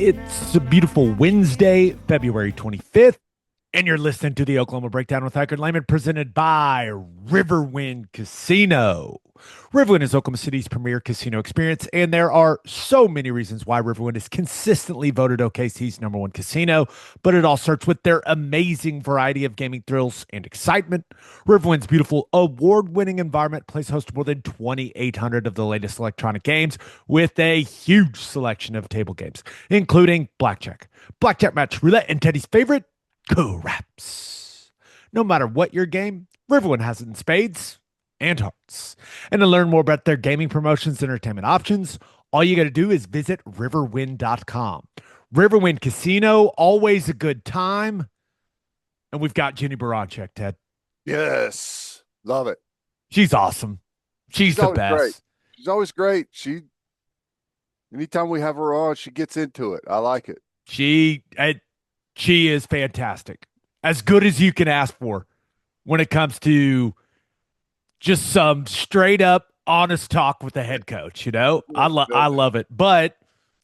It's a beautiful Wednesday, February 25th, and you're listening to the Oklahoma Breakdown with Ikard and Lehman, presented by Riverwind Casino. Riverwind is Oklahoma City's premier casino experience, and there are so many reasons why Riverwind is consistently voted OKC's #1 casino, but it all starts with their amazing variety of gaming thrills and excitement. Riverwind's beautiful award-winning environment plays host to more than 2,800 of the latest electronic games with a huge selection of table games, including blackjack, match, roulette, and Teddy's favorite, craps. No matter what your game, Riverwind has it in spades and hearts. And to learn more about their gaming promotions and entertainment options, all you got to do is visit riverwind.com. Riverwind Casino, always a good time. And we've got Jennie Baranczyk, Ted. Yes. Love it. She's awesome. She's the best. Great. She's always great. Anytime we have her on, she gets into it. I like it. She is fantastic. As good as you can ask for when it comes to just some straight up honest talk with the head coach, you know? I love it. But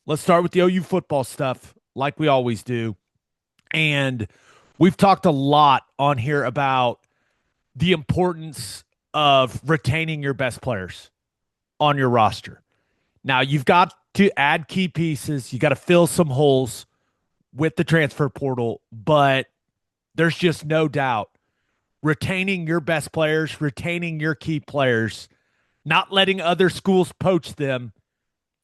let's start with the OU football stuff like we always do. And we've talked a lot on here about the importance of retaining your best players on your roster. Now, you've got to add key pieces. You got to fill some holes with the transfer portal, but there's just no doubt retaining your best players, retaining your key players, not letting other schools poach them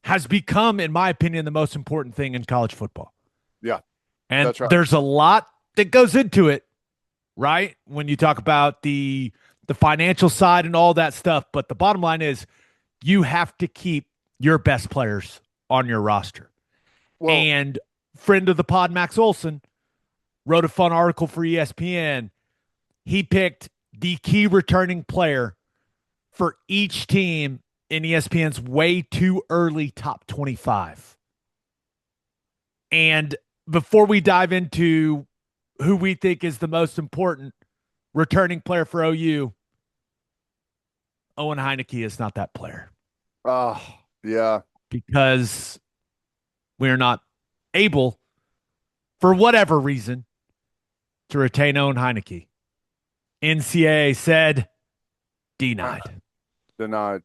has become, in my opinion, the most important thing in college football. Yeah. And that's right. There's a lot that goes into it, right? When you talk about the financial side and all that stuff. But the bottom line is you have to keep your best players on your roster. Well, and friend of the pod, Max Olson, wrote a fun article for ESPN. He picked the key returning player for each team in ESPN's way too early top 25. And before we dive into who we think is the most important returning player for OU, Owen Heinecke is not that player. Oh, yeah. Because we're not able, for whatever reason, to retain Owen Heinecke. NCAA said denied. Denied.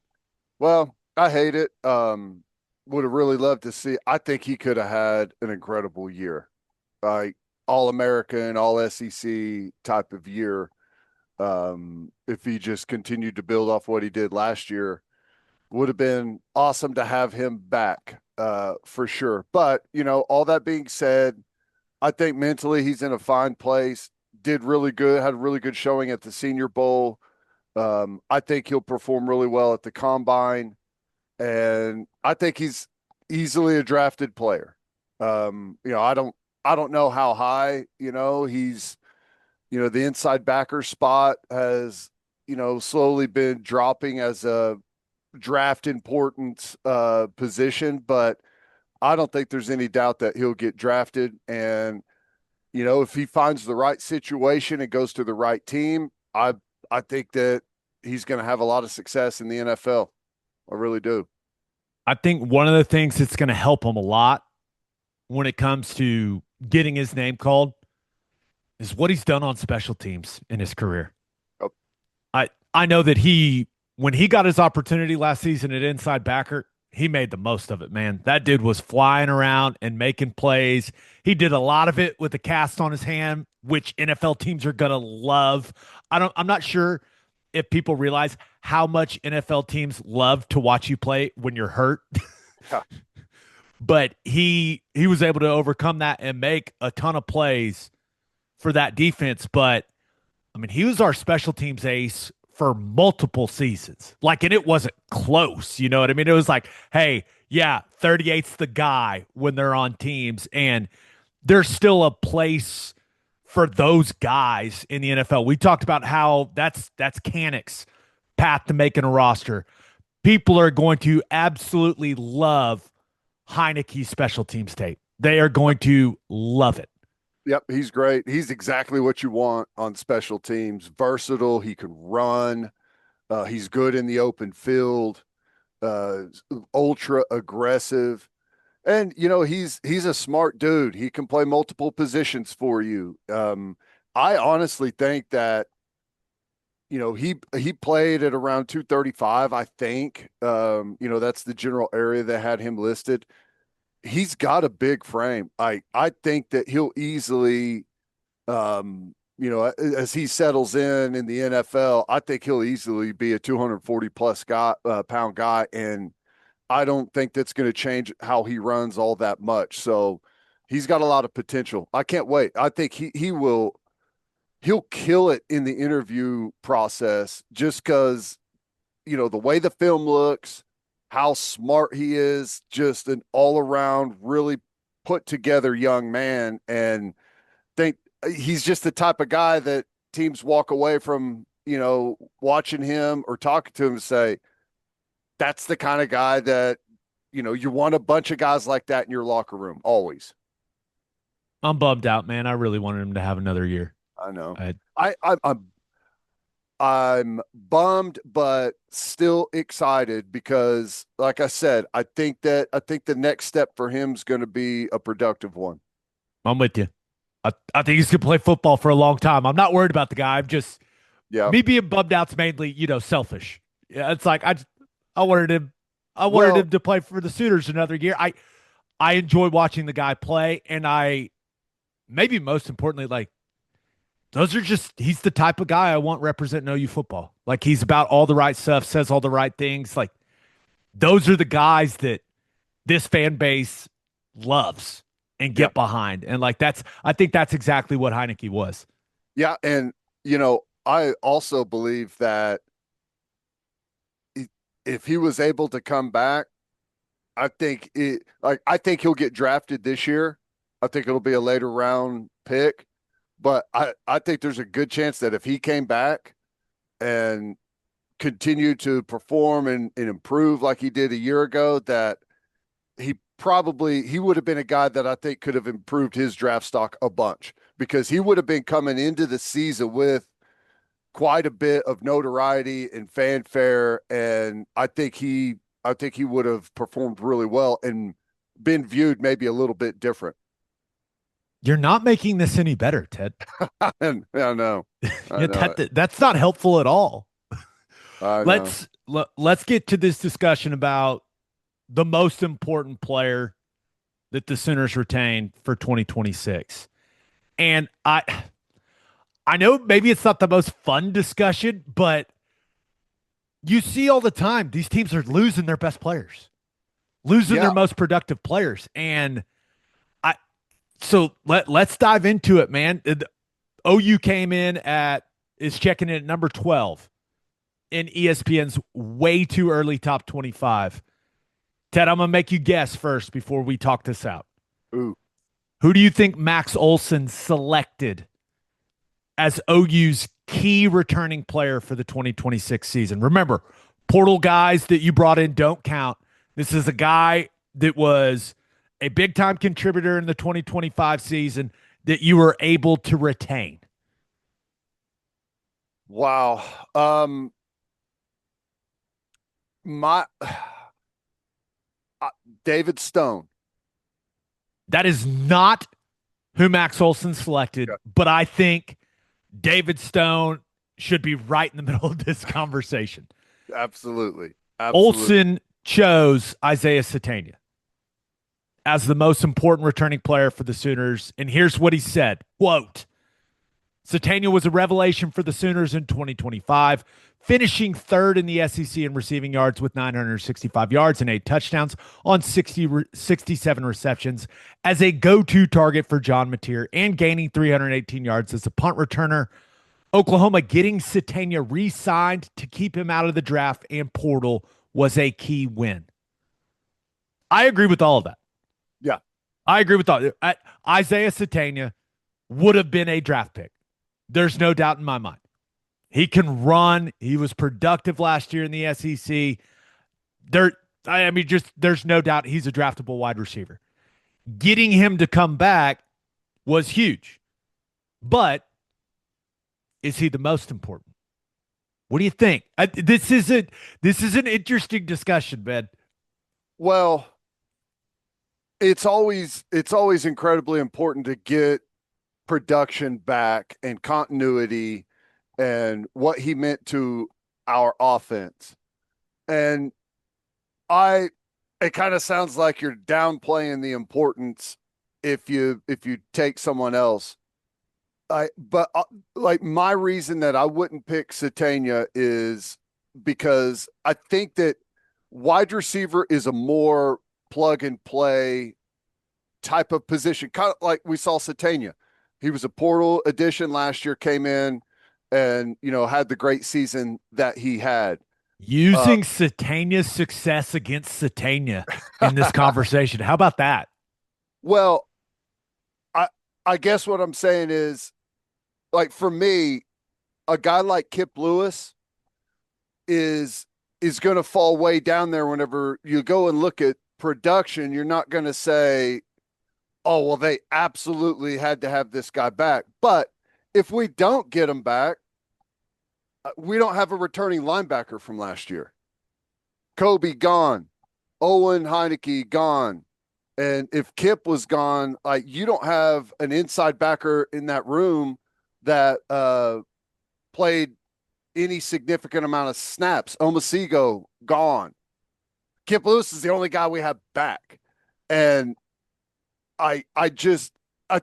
Well, I hate it. Would have really loved to see. I think he could have had an incredible year, like All-American, All-SEC type of year. If he just continued to build off what he did last year, would have been awesome to have him back, for sure. But, all that being said, I think mentally he's in a fine place. Did really good, had a really good showing at the Senior Bowl. I think he'll perform really well at the Combine, and I think he's easily a drafted player. I don't know how high. He's, the inside backer spot has, slowly been dropping as a draft importance position, but I don't think there's any doubt that he'll get drafted. And if he finds the right situation and goes to the right team, I think that he's going to have a lot of success in the NFL. I really do. I think one of the things that's going to help him a lot when it comes to getting his name called is what he's done on special teams in his career. Oh. I know that when he got his opportunity last season at inside backer, he made the most of it, man. That dude was flying around and making plays. He did a lot of it with a cast on his hand, which NFL teams are going to love. I'm not sure if people realize how much NFL teams love to watch you play when you're hurt. Yeah. But he was able to overcome that and make a ton of plays for that defense. But, I mean, he was our special teams ace for multiple seasons. And it wasn't close. You know what I mean? It was like, hey, yeah, 38's the guy when they're on teams. And there's still a place for those guys in the NFL. We talked about how that's Canick's path to making a roster. People are going to absolutely love Heineke's special teams tape. They are going to love it. Yep, he's great. He's exactly what you want on special teams. Versatile. He can run. He's good in the open field. Ultra aggressive. And he's a smart dude. He can play multiple positions for you. I honestly think that he played at around 235, I think. That's the general area that had him listed. He's got a big frame. I think that he'll easily as he settles in the NFL, I think he'll easily be a 240 plus pound guy, and I don't think that's going to change how he runs all that much. So he's got a lot of potential. I can't wait. I think he'll kill it in the interview process just because the way the film looks, how smart he is, just an all around really put together young man, and think he's just the type of guy that teams walk away from watching him or talking to him and say, that's the kind of guy that you want a bunch of guys like that in your locker room always. I'm bummed out, man. I really wanted him to have another year. I know. I, I'm bummed, but still excited because, like I said, I think the next step for him is going to be a productive one. I'm with you. I think he's going to play football for a long time. I'm not worried about the guy. I'm just, me being bummed out's mainly, selfish. Yeah, it's like I wanted him to play for the Sooners another year. I enjoy watching the guy play, and maybe most importantly, like, he's the type of guy I want representing OU football. Like, he's about all the right stuff, says all the right things. Like, those are the guys that this fan base loves and get behind. And like, I think that's exactly what Heinecke was. Yeah. And, I also believe that if he was able to come back, I think he'll get drafted this year. I think it'll be a later round pick, but I think there's a good chance that if he came back and continued to perform and improve like he did a year ago, that he would have been a guy that I think could have improved his draft stock a bunch, because he would have been coming into the season with quite a bit of notoriety and fanfare. And I think he would have performed really well and been viewed maybe a little bit different. You're not making this any better, Ted. I know. That's not helpful at all. Let's get to this discussion about the most important player that the Sooners retain for 2026. And I know maybe it's not the most fun discussion, but you see all the time these teams are losing their best players, losing their most productive players. And so let's dive into it, man. OU came in is checking in at number 12 in ESPN's way too early top 25. Ted, I'm going to make you guess first before we talk this out. Ooh. Who do you think Max Olson selected as OU's key returning player for the 2026 season? Remember, portal guys that you brought in don't count. This is a guy that was a big-time contributor in the 2025 season that you were able to retain. Wow. David Stone. That is not who Max Olson selected, but I think David Stone should be right in the middle of this conversation. Absolutely. Olson chose Isaiah Satania as the most important returning player for the Sooners. And here's what he said, quote, Satania was a revelation for the Sooners in 2025, finishing third in the SEC in receiving yards with 965 yards and 8 touchdowns on 67 receptions as a go-to target for John Mateer and gaining 318 yards as a punt returner. Oklahoma getting Satania re-signed to keep him out of the draft and portal was a key win. I agree with all of that. Yeah. I agree with all. Isaiah Satania would have been a draft pick. There's no doubt in my mind. He can run. He was productive last year in the SEC. There's no doubt he's a draftable wide receiver. Getting him to come back was huge. But is he the most important? What do you think? This is an interesting discussion, Ben. Well, it's always incredibly important to get production back and continuity and what he meant to our offense. And I it kind of sounds like you're downplaying the importance if you take someone else. But like my reason that I wouldn't pick Satania is because I think that wide receiver is a more plug and play type of position, kind of like we saw Satania. He was a portal addition last year, came in and had the great season that he had. Uh, Using Satania's success against Satania in this conversation. How about that? well, I I guess what I'm saying is, like, for me, a guy like Kip Lewis is is going to fall way down there. Whenever you go and look at production, you're not going to say, oh, well, they absolutely had to have this guy back. But if we don't get him back, we don't have a returning linebacker from last year. Kobe gone, Owen Heinecke gone. And if Kip was gone, like, you don't have an inside backer in that room that played any significant amount of snaps. Omasigo gone. Kip Lewis is the only guy we have back. And I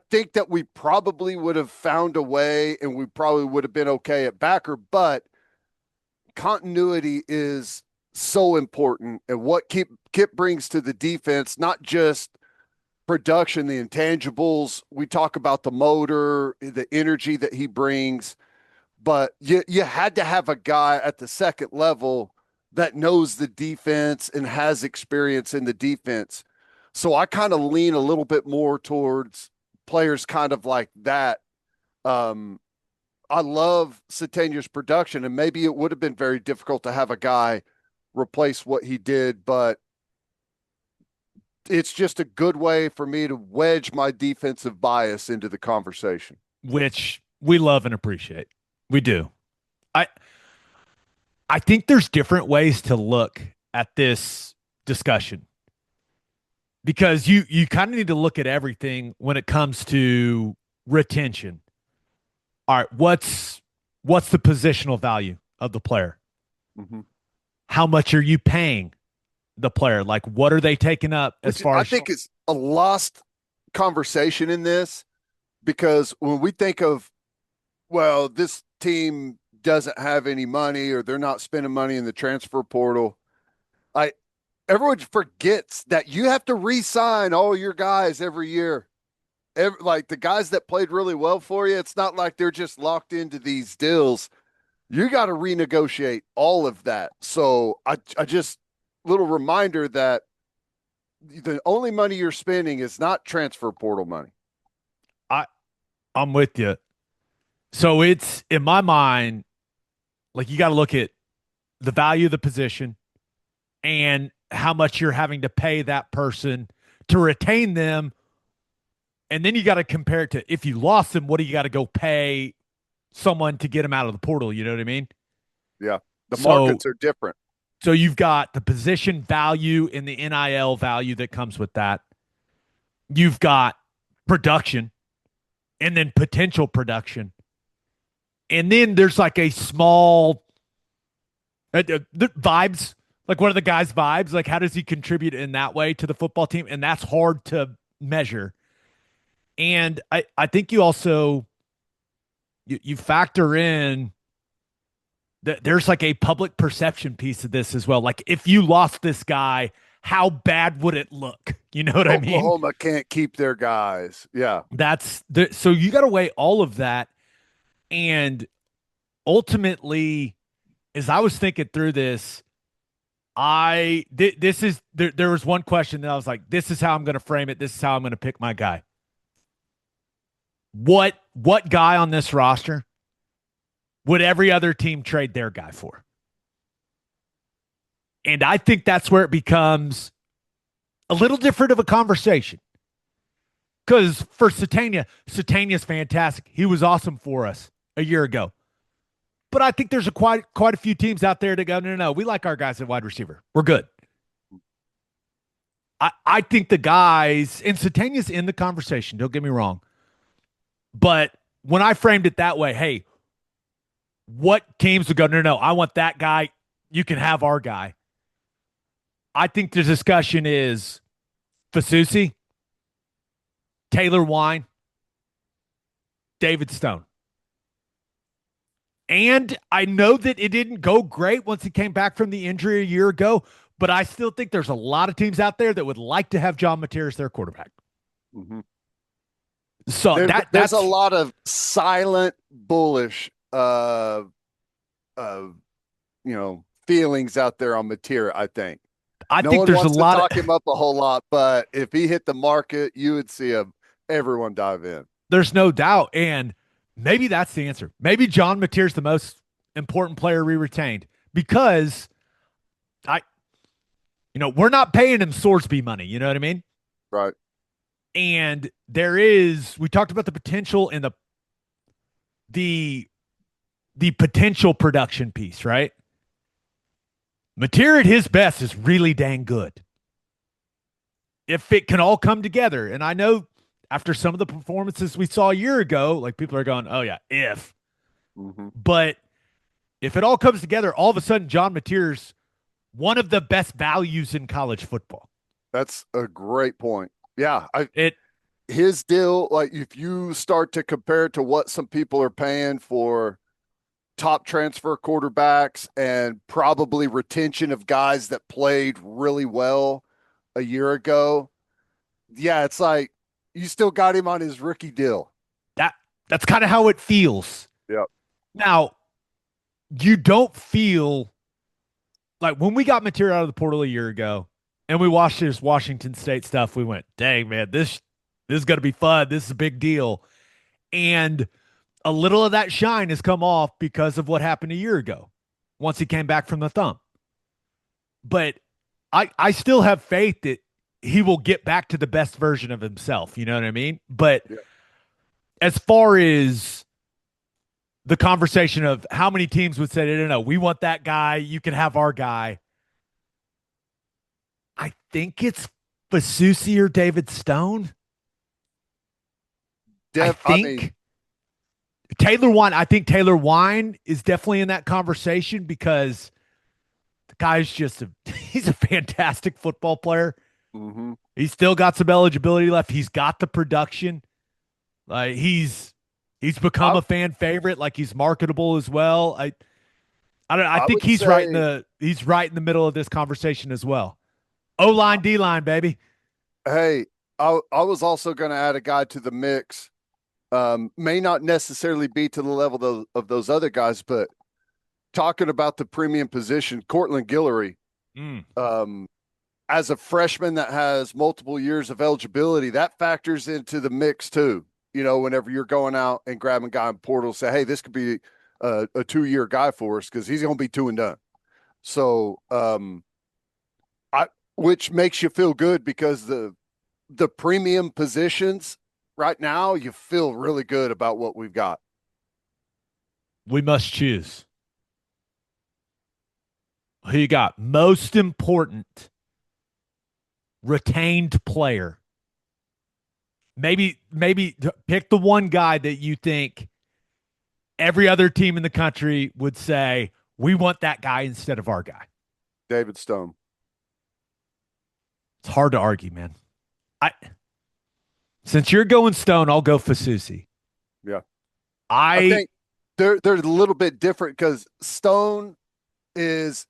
think that we probably would have found a way and we probably would have been okay at backer, but continuity is so important. And what Kip brings to the defense, not just production, the intangibles. We talk about the motor, the energy that he brings, but you had to have a guy at the second level that knows the defense and has experience in the defense. So I kind of lean a little bit more towards players kind of like that. Um, I love Satania's production, and maybe it would have been very difficult to have a guy replace what he did, but it's just a good way for me to wedge my defensive bias into the conversation. Which we love and appreciate. We do. I I think there's different ways to look at this discussion because you kind of need to look at everything when it comes to retention. All right, what's the positional value of the player? Mm-hmm. How much are you paying the player? Like, what are they taking up as far I as think it's a lost conversation in this because when we think of, well, this team doesn't have any money or they're not spending money in the transfer portal, I everyone forgets that you have to re-sign all your guys every year. Like the guys that played really well for you, it's not like they're just locked into these deals. You got to renegotiate all of that. So I just little reminder that the only money you're spending is not transfer portal money. I I'm with you. So it's in my mind, like you got to look at the value of the position and how much you're having to pay that person to retain them. And then you got to compare it to if you lost them, what do you got to go pay someone to get them out of the portal? You know what I mean? Yeah. The So markets are different. so you've got the position value and the NIL value that comes with that. You've got production and then potential production. And then there's like a small the vibes, like one of the guys' vibes, like how does he contribute in that way to the football team? And that's hard to measure. And I think you also you factor in that there's like a public perception piece of this as well. Like if you lost this guy, how bad would it look? You know what I mean? Oklahoma can't keep their guys. Yeah. That's the so you got to weigh all of that. And ultimately, as I was thinking through this, this is there was one question that I was like, this is how I'm going to frame it. This is how I'm going to pick my guy. What guy on this roster would every other team trade their guy for? And I think that's where it becomes a little different of a conversation. Because for Satania's fantastic. He was awesome for us a year ago. But I think there's quite a few teams out there that go, no, we like our guys at wide receiver. We're good. I think the guys, and Satania's in the conversation, don't get me wrong. But when I framed it that way, hey, what teams would go, no, I want that guy. You can have our guy. I think the discussion is Fasusi, Taylor Wine, David Stone. And I know that it didn't go great once he came back from the injury a year ago, but I still think there's a lot of teams out there that would like to have John Mateer as their quarterback. Mm-hmm. So there's a lot of silent bullish feelings out there on Mateer, I think. I no think one there's wants a lot to talk him up a whole lot, but if he hit the market, you would see everyone dive in. There's no doubt. And maybe that's the answer. Maybe John Mateer's the most important player we retained because we're not paying him Sorsby money. You know what I mean? Right. And we talked about the potential and the potential production piece, right? Mateer at his best is really dang good. If it can all come together. And I know after some of the performances we saw a year ago, like people are going, oh yeah, if. Mm-hmm. But if it all comes together, all of a sudden John Mateer's one of the best values in college football. That's a great point. Yeah. His deal, like if you start to compare it to what some people are paying for top transfer quarterbacks and probably retention of guys that played really well a year ago. Yeah, it's like you still got him on his rookie deal. That's kind of how it feels. Yep. Now, you don't feel like when we got Mateer out of the portal a year ago and we watched his Washington State stuff, we went, dang, man, this is going to be fun. This is a big deal. And a little of that shine has come off because of what happened a year ago once he came back from the thumb. But I still have faith that he will get back to the best version of himself. You know what I mean? But as far as the conversation of how many teams would say, no, we want that guy. You can have our guy. I think it's Fasusi or David Stone. I think Taylor Wine. I think Taylor Wine is definitely in that conversation because the guy's he's a fantastic football player. Mm-hmm. He's still got some eligibility left. He's got the production. Like he's become a fan favorite. Like he's marketable as well. I think he's right in the middle of this conversation as well. O-line, D-line, baby. Hey, I was also going to add a guy to the mix. May not necessarily be to the level of those other guys, but talking about the premium position, Cortland Guillory, as a freshman that has multiple years of eligibility, that factors into the mix too. You know, whenever you're going out and grabbing a guy in portal, say, hey, this could be a 2-year guy for us because he's going to be 2 and done. So, which makes you feel good because the premium positions right now, you feel really good about what we've got. We must choose. Who you got? Most important retained player. Maybe pick the one guy that you think every other team in the country would say, we want that guy instead of our guy. David Stone. It's hard to argue, man. Since you're going Stone, I'll go Fasusi. Yeah. I think they're a little bit different because Stone is,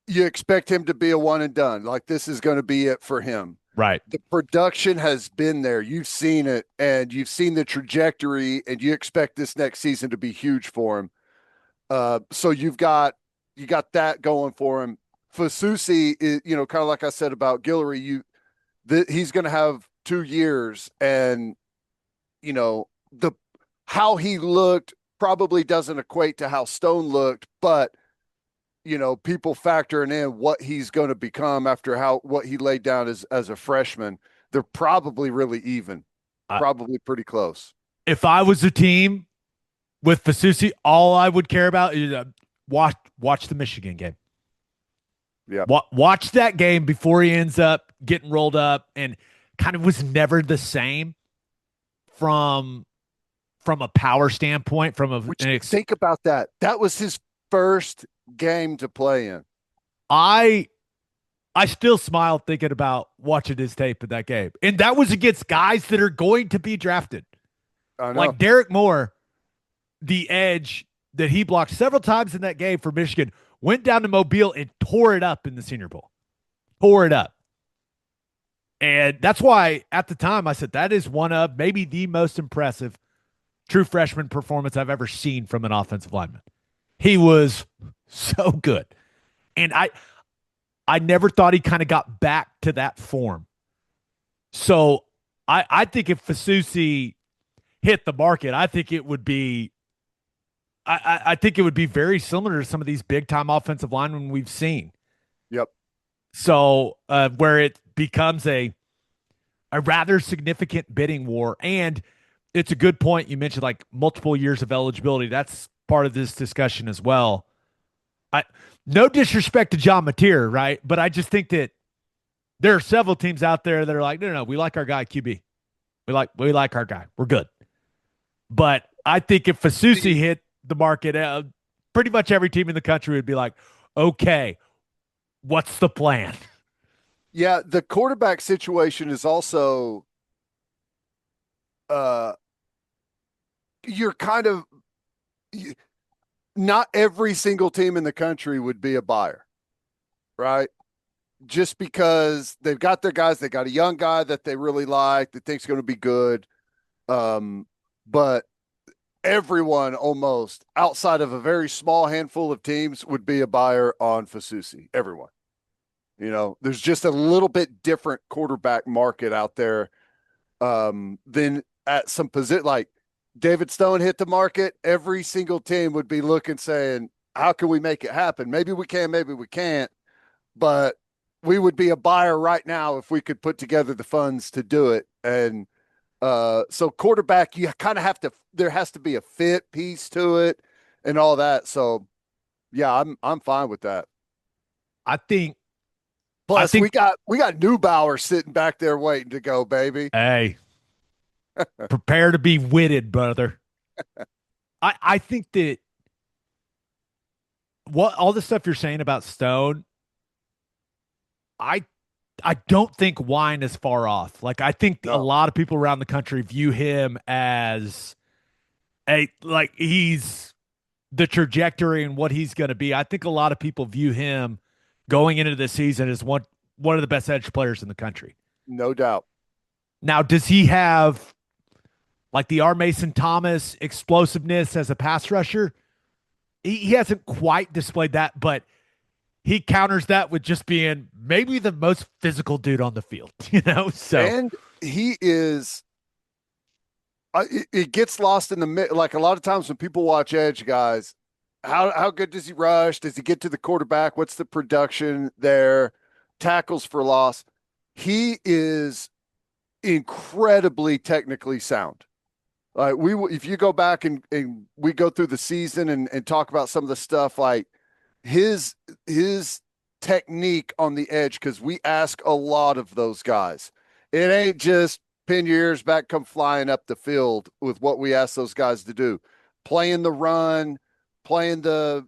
you expect him to be a one and done. Like this is going to be it for him. Right. The production has been there. You've seen it and you've seen the trajectory and you expect this next season to be huge for him. So you got that going for him. Fasusi is, kind of like I said about Guillory, he's going to have 2 years and, how he looked probably doesn't equate to how Stone looked, but people factoring in what he's going to become after what he laid down as a freshman, they're probably really even, probably pretty close. If I was a team with Fasusi, all I would care about is watch the Michigan game. Yeah. Watch that game before he ends up getting rolled up, and kind of was never the same from a power standpoint. Which, think about that. That was his first game to play in. I still smile thinking about watching his tape in that game, and that was against guys that are going to be drafted, I know. like Derek Moore, the edge that he blocked several times in that game for Michigan, went down to Mobile and tore it up in the Senior Bowl. Tore it up. And that's why at the time I said that is one of maybe the most impressive true freshman performance I've ever seen from an offensive lineman. He was so good. And I never thought he kind of got back to that form. So I think if Fasusi hit the market, I think it would be I think it would be very similar to some of these big time offensive linemen we've seen. Yep. So where it becomes a rather significant bidding war. And it's a good point. You mentioned like multiple years of eligibility. That's part of this discussion as well. No disrespect to John Mateer, right? But I just think that there are several teams out there that are like, no, we like our guy QB. We like our guy. We're good. But I think if Fasusi hit the market, pretty much every team in the country would be like, okay, what's the plan? Yeah, the quarterback situation is also you're kind of not every single team in the country would be a buyer, right? Just because they've got their guys, they got a young guy that they really like, that thinks going to be good. But everyone almost outside of a very small handful of teams would be a buyer on Fasusi. Everyone. There's just a little bit different quarterback market out there than at some position. Like David Stone hit the market, every single team would be looking, saying, how can we make it happen? Maybe we can, maybe we can't, but we would be a buyer right now if we could put together the funds to do it. And so quarterback, you kind of have to, there has to be a fit piece to it and all that. So yeah, I'm fine with that. I think we got Neubauer sitting back there waiting to go, baby. Hey, prepare to be witted, brother. I think that all the stuff you're saying about Stone, I don't think Wine is far off. Like I think a lot of people around the country view him as he's the trajectory and what he's going to be. I think a lot of people view him going into the season as one of the best edge players in the country. No doubt. Now, does he have like the R. Mason Thomas explosiveness as a pass rusher? He hasn't quite displayed that, but he counters that with just being maybe the most physical dude on the field, So, and he is. It gets lost in the mid. Like a lot of times when people watch edge guys, how good does he rush? Does he get to the quarterback? What's the production there? Tackles for loss. He is incredibly technically sound. Like if you go back and we go through the season and talk about some of the stuff, like his technique on the edge, because we ask a lot of those guys. It ain't just pin your ears back, come flying up the field with what we ask those guys to do. Playing the run, playing the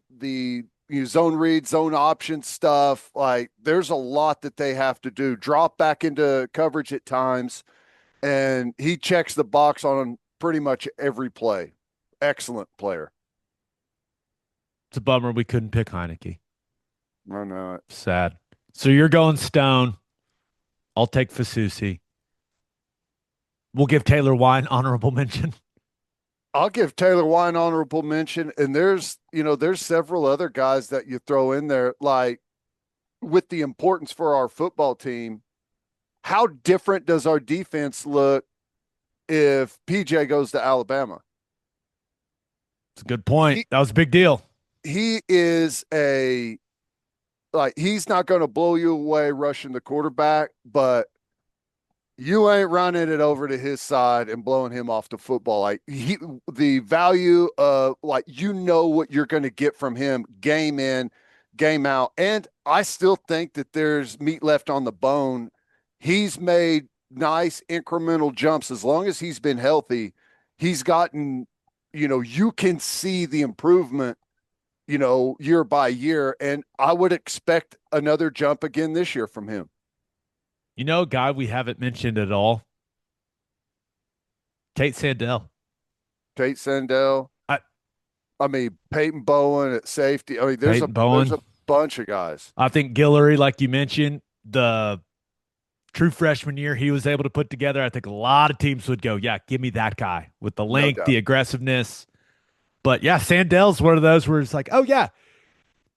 zone read, zone option stuff. Like there's a lot that they have to do. Drop back into coverage at times, and he checks the box on pretty much every play. Excellent player. It's a bummer we couldn't pick Heinecke. I know it. Sad. So you're going Stone. I'll take Fasusi. We'll give Taylor Wine honorable mention. I'll give Taylor Wine honorable mention. And there's several other guys that you throw in there, like with the importance for our football team. How different does our defense look if PJ goes to Alabama? It's a good point. That was a big deal. He is he's not going to blow you away rushing the quarterback, but you ain't running it over to his side and blowing him off the football. Like the value of what you're going to get from him game in, game out. And I still think that there's meat left on the bone he's made nice incremental jumps. As long as he's been healthy, he's gotten, you can see the improvement, year by year. And I would expect another jump again this year from him. You know, a guy we haven't mentioned at all, Tate Sandell. Tate Sandell. I, I mean, Peyton Bowen at safety. I mean, Peyton there's Bowen. a bunch of guys. I think Guillory, like you mentioned, the true freshman year he was able to put together, I think a lot of teams would go, yeah, give me that guy with the No length, doubt. the aggressiveness. But yeah, Sandell's one of those where it's like, oh yeah,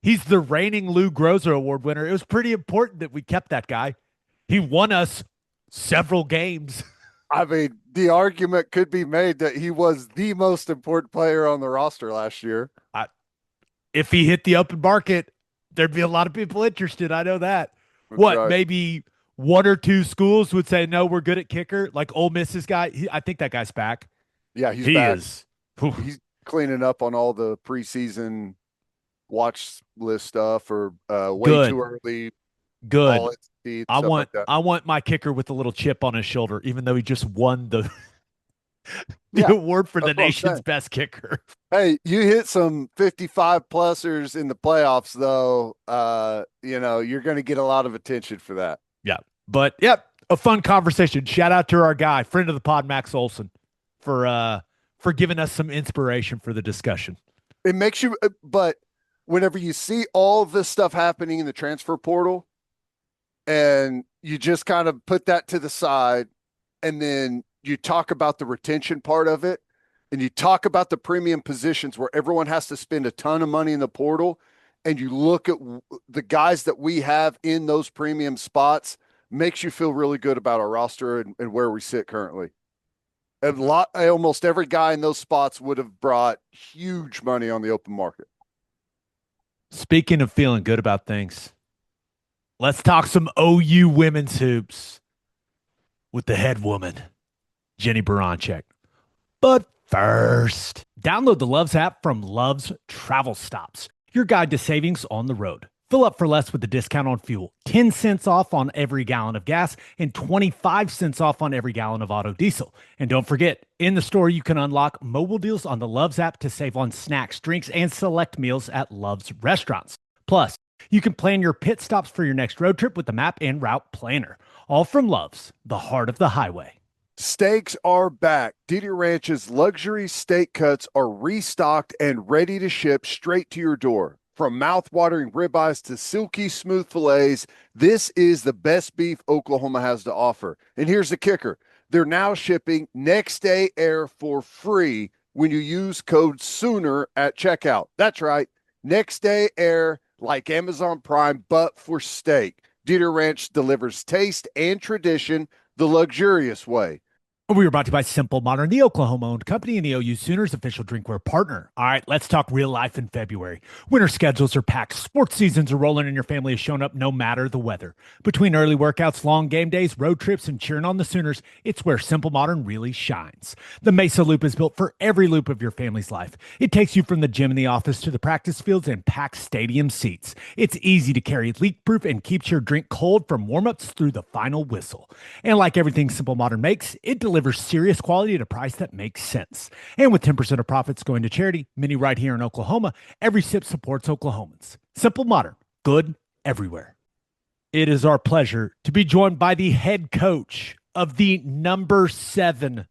he's the reigning Lou Groza Award winner. It was pretty important that we kept that guy. He won us several games. I mean, the argument could be made that he was the most important player on the roster last year. If he hit the open market, there'd be a lot of people interested. I know that. That's What, right. maybe one or two schools would say, no, we're good at kicker, like Ole Miss's guy. I think that guy's back. Yeah, he's He back. is. He's cleaning up on all the preseason watch list stuff or way Good. too early. Good. Teeth, I want like I want my kicker with a little chip on his shoulder, even though he just won the Yeah, award for the that's what I'm nation's saying. best kicker. Hey, you hit some 55 plusers in the playoffs, though. You're going to get a lot of attention for that. Yeah. But yep, a fun conversation. Shout out to our guy, friend of the pod, Max Olson, for giving us some inspiration for the discussion. It makes you, but whenever you see all this stuff happening in the transfer portal, and you just kind of put that to the side, and then you talk about the retention part of it, and you talk about the premium positions where everyone has to spend a ton of money in the portal, and you look at the guys that we have in those premium spots, makes you feel really good about our roster and where we sit currently. Almost every guy in those spots would have brought huge money on the open market. Speaking of feeling good about things, let's talk some OU women's hoops with the head woman, Jennie Baranczyk. But first, download the Loves app from Love's Travel Stops, your guide to savings on the road. Fill up for less with the discount on fuel, 10 cents off on every gallon of gas, and 25 cents off on every gallon of auto diesel. And don't forget, in the store, you can unlock mobile deals on the Loves app to save on snacks, drinks, and select meals at Love's restaurants. Plus, you can plan your pit stops for your next road trip with the map and route planner. All from Love's, the heart of the highway. Steaks are back. Didi Ranch's luxury steak cuts are restocked and ready to ship straight to your door. From mouth-watering ribeyes to silky smooth fillets, this is the best beef Oklahoma has to offer. And here's the kicker. They're now shipping next day air for free when you use code SOONER at checkout. That's right. Next day air like Amazon Prime, but for steak. Didi Ranch delivers taste and tradition the luxurious way. We were brought to you by Simple Modern, the Oklahoma-owned company and the OU Sooners official drinkware partner. All right, let's talk real life in February. Winter schedules are packed. Sports seasons are rolling and your family has shown up no matter the weather. Between early workouts, long game days, road trips, and cheering on the Sooners, it's where Simple Modern really shines. The Mesa Loop is built for every loop of your family's life. It takes you from the gym and the office to the practice fields and packed stadium seats. It's easy to carry, leak-proof, and keeps your drink cold from warm-ups through the final whistle. And like everything Simple Modern makes, it delivers serious quality at a price that makes sense. And with 10% of profits going to charity, many right here in Oklahoma, every sip supports Oklahomans. Simple Modern, good everywhere. It is our pleasure to be joined by the head coach of the number 7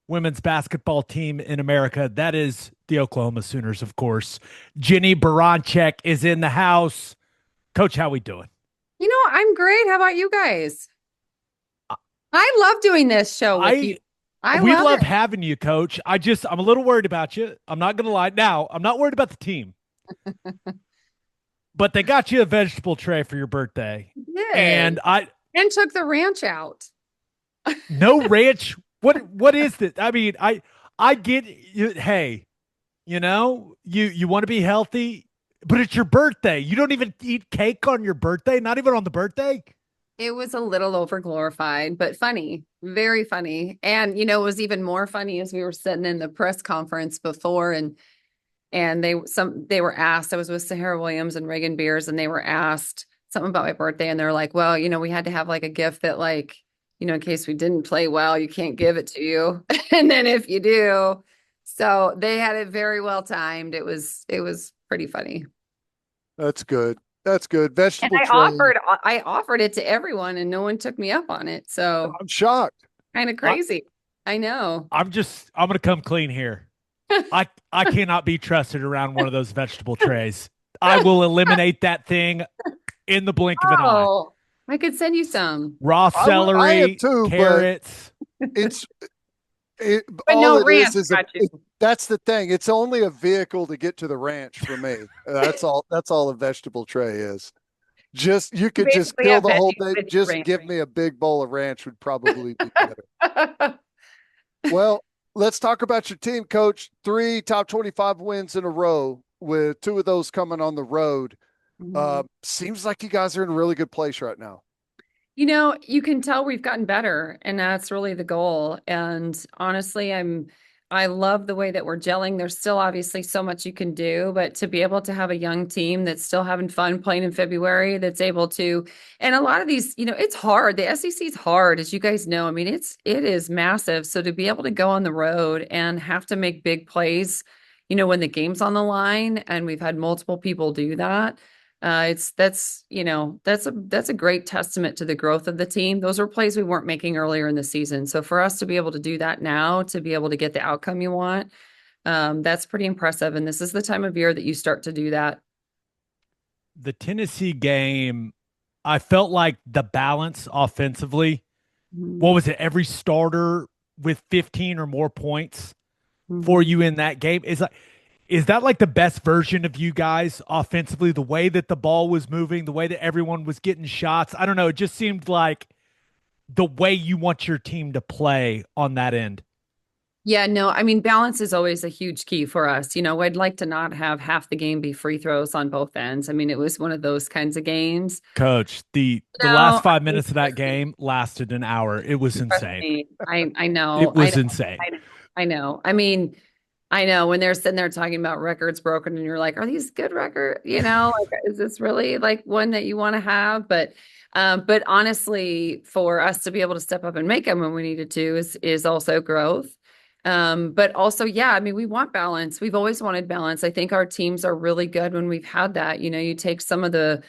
women's basketball team in America. That is the Oklahoma Sooners, of course. Jennie Baranczyk is in the house. Coach, how we doing? I'm great. How about you guys? I love doing this show with you. We love having you, Coach. I'm a little worried about you. I'm not going to lie. Now, I'm not worried about the team. But they got you a vegetable tray for your birthday. Yeah. And took the ranch out. No ranch. What is this? I mean, I get you. Hey, you want to be healthy, but it's your birthday. You don't even eat cake on your birthday, not even on the birthday. It was a little over-glorified, but funny, very funny. And, it was even more funny as we were sitting in the press conference before and they were asked, I was with Sahara Williams and Raegan Beers, and they were asked something about my birthday, and they're like, well, we had to have like a gift that like, in case we didn't play well, you can't give it to you. And then if you do, so they had it very well timed. It was pretty funny. That's good. That's good. And Vegetable I tray. offered it to everyone and no one took me up on it. So I'm shocked. kind of crazy. I know. I'm going to come clean here. I cannot be trusted around one of those vegetable trays. I will eliminate that thing in the blink of an eye. Oh, I could send you some. Raw I celery, am too, carrots. But all no it ranch, is got you. that's the thing. It's only a vehicle to get to the ranch for me. That's all a vegetable tray is. You could just Basically kill have the whole veggies thing. with Just ranch. give me a big bowl of ranch would probably be better. Well, let's talk about your team, Coach. 3 top 25 wins in a row, with 2 of those coming on the road. Seems like you guys are in a really good place right now. You can tell we've gotten better, and that's really the goal. And honestly, I love the way that we're gelling. There's still obviously so much you can do, but to be able to have a young team that's still having fun playing in February, that's able to, and a lot of these, it's hard. The SEC is hard, as you guys know. I mean, it is massive. So to be able to go on the road and have to make big plays, when the game's on the line, and we've had multiple people do that. That's a great testament to the growth of the team. Those were plays we weren't making earlier in the season. So for us to be able to do that now, to be able to get the outcome you want, that's pretty impressive. And this is the time of year that you start to do that. The Tennessee game, I felt like the balance offensively, what was it? Every starter with 15 or more points for you in that game is that like the best version of you guys offensively, the way that the ball was moving, the way that everyone was getting shots? I don't know. It just seemed like the way you want your team to play on that end. Yeah, no, I mean, balance is always a huge key for us. I'd like to not have half the game be free throws on both ends. I mean, it was one of those kinds of games. Coach, the last 5 minutes of that game lasted an hour. It was insane. I know. It was insane. I know. I mean, I know when they're sitting there talking about records broken and you're like, are these good records? Like, is this really like one that you want to have? But honestly, for us to be able to step up and make them when we needed to is also growth. But also, yeah, I mean, we want balance. We've always wanted balance. I think our teams are really good when we've had that. You take some of the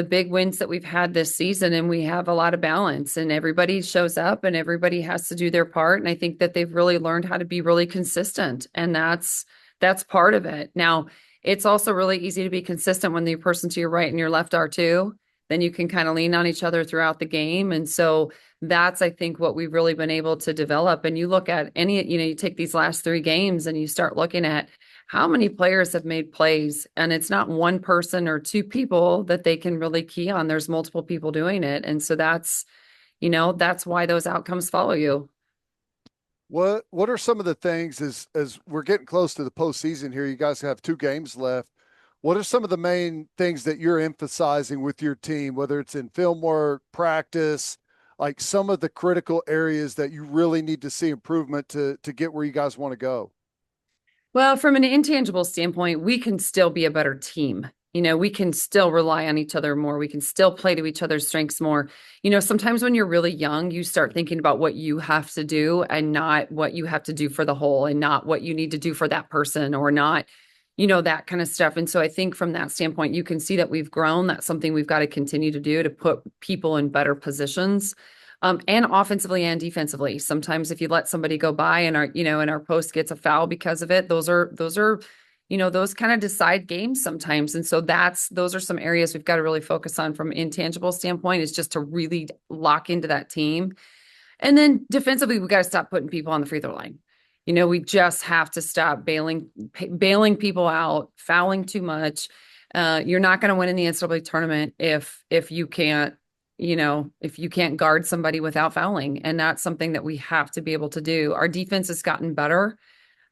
big wins that we've had this season, and we have a lot of balance, and everybody shows up and everybody has to do their part. And I think that they've really learned how to be really consistent, and that's part of it. Now, it's also really easy to be consistent when the person to your right and your left are too. Then you can kind of lean on each other throughout the game. And so that's, I think, what we've really been able to develop. And you look at you take these last 3 games and you start looking at how many players have made plays, and it's not one person or 2 people that they can really key on. There's multiple people doing it. And so that's why those outcomes follow you. What are some of the things as we're getting close to the postseason here? You guys have 2 games left. What are some of the main things that you're emphasizing with your team, whether it's in film work, practice, like some of the critical areas that you really need to see improvement to get where you guys want to go? Well, from an intangible standpoint, we can still be a better team. We can still rely on each other more. We can still play to each other's strengths more. Sometimes when you're really young, you start thinking about what you have to do and not what you have to do for the whole, and not what you need to do for that person, or not, that kind of stuff. And so I think from that standpoint, you can see that we've grown. That's something we've got to continue to do, to put people in better positions. And offensively and defensively. Sometimes if you let somebody go by and our post gets a foul because of it, those kind of decide games sometimes. And so those are some areas we've got to really focus on from an intangible standpoint, is just to really lock into that team. And then defensively, we got to stop putting people on the free throw line. We just have to stop bailing people out, fouling too much. You're not going to win in the NCAA tournament if you can't guard somebody without fouling. And that's something that we have to be able to do. Our defense has gotten better.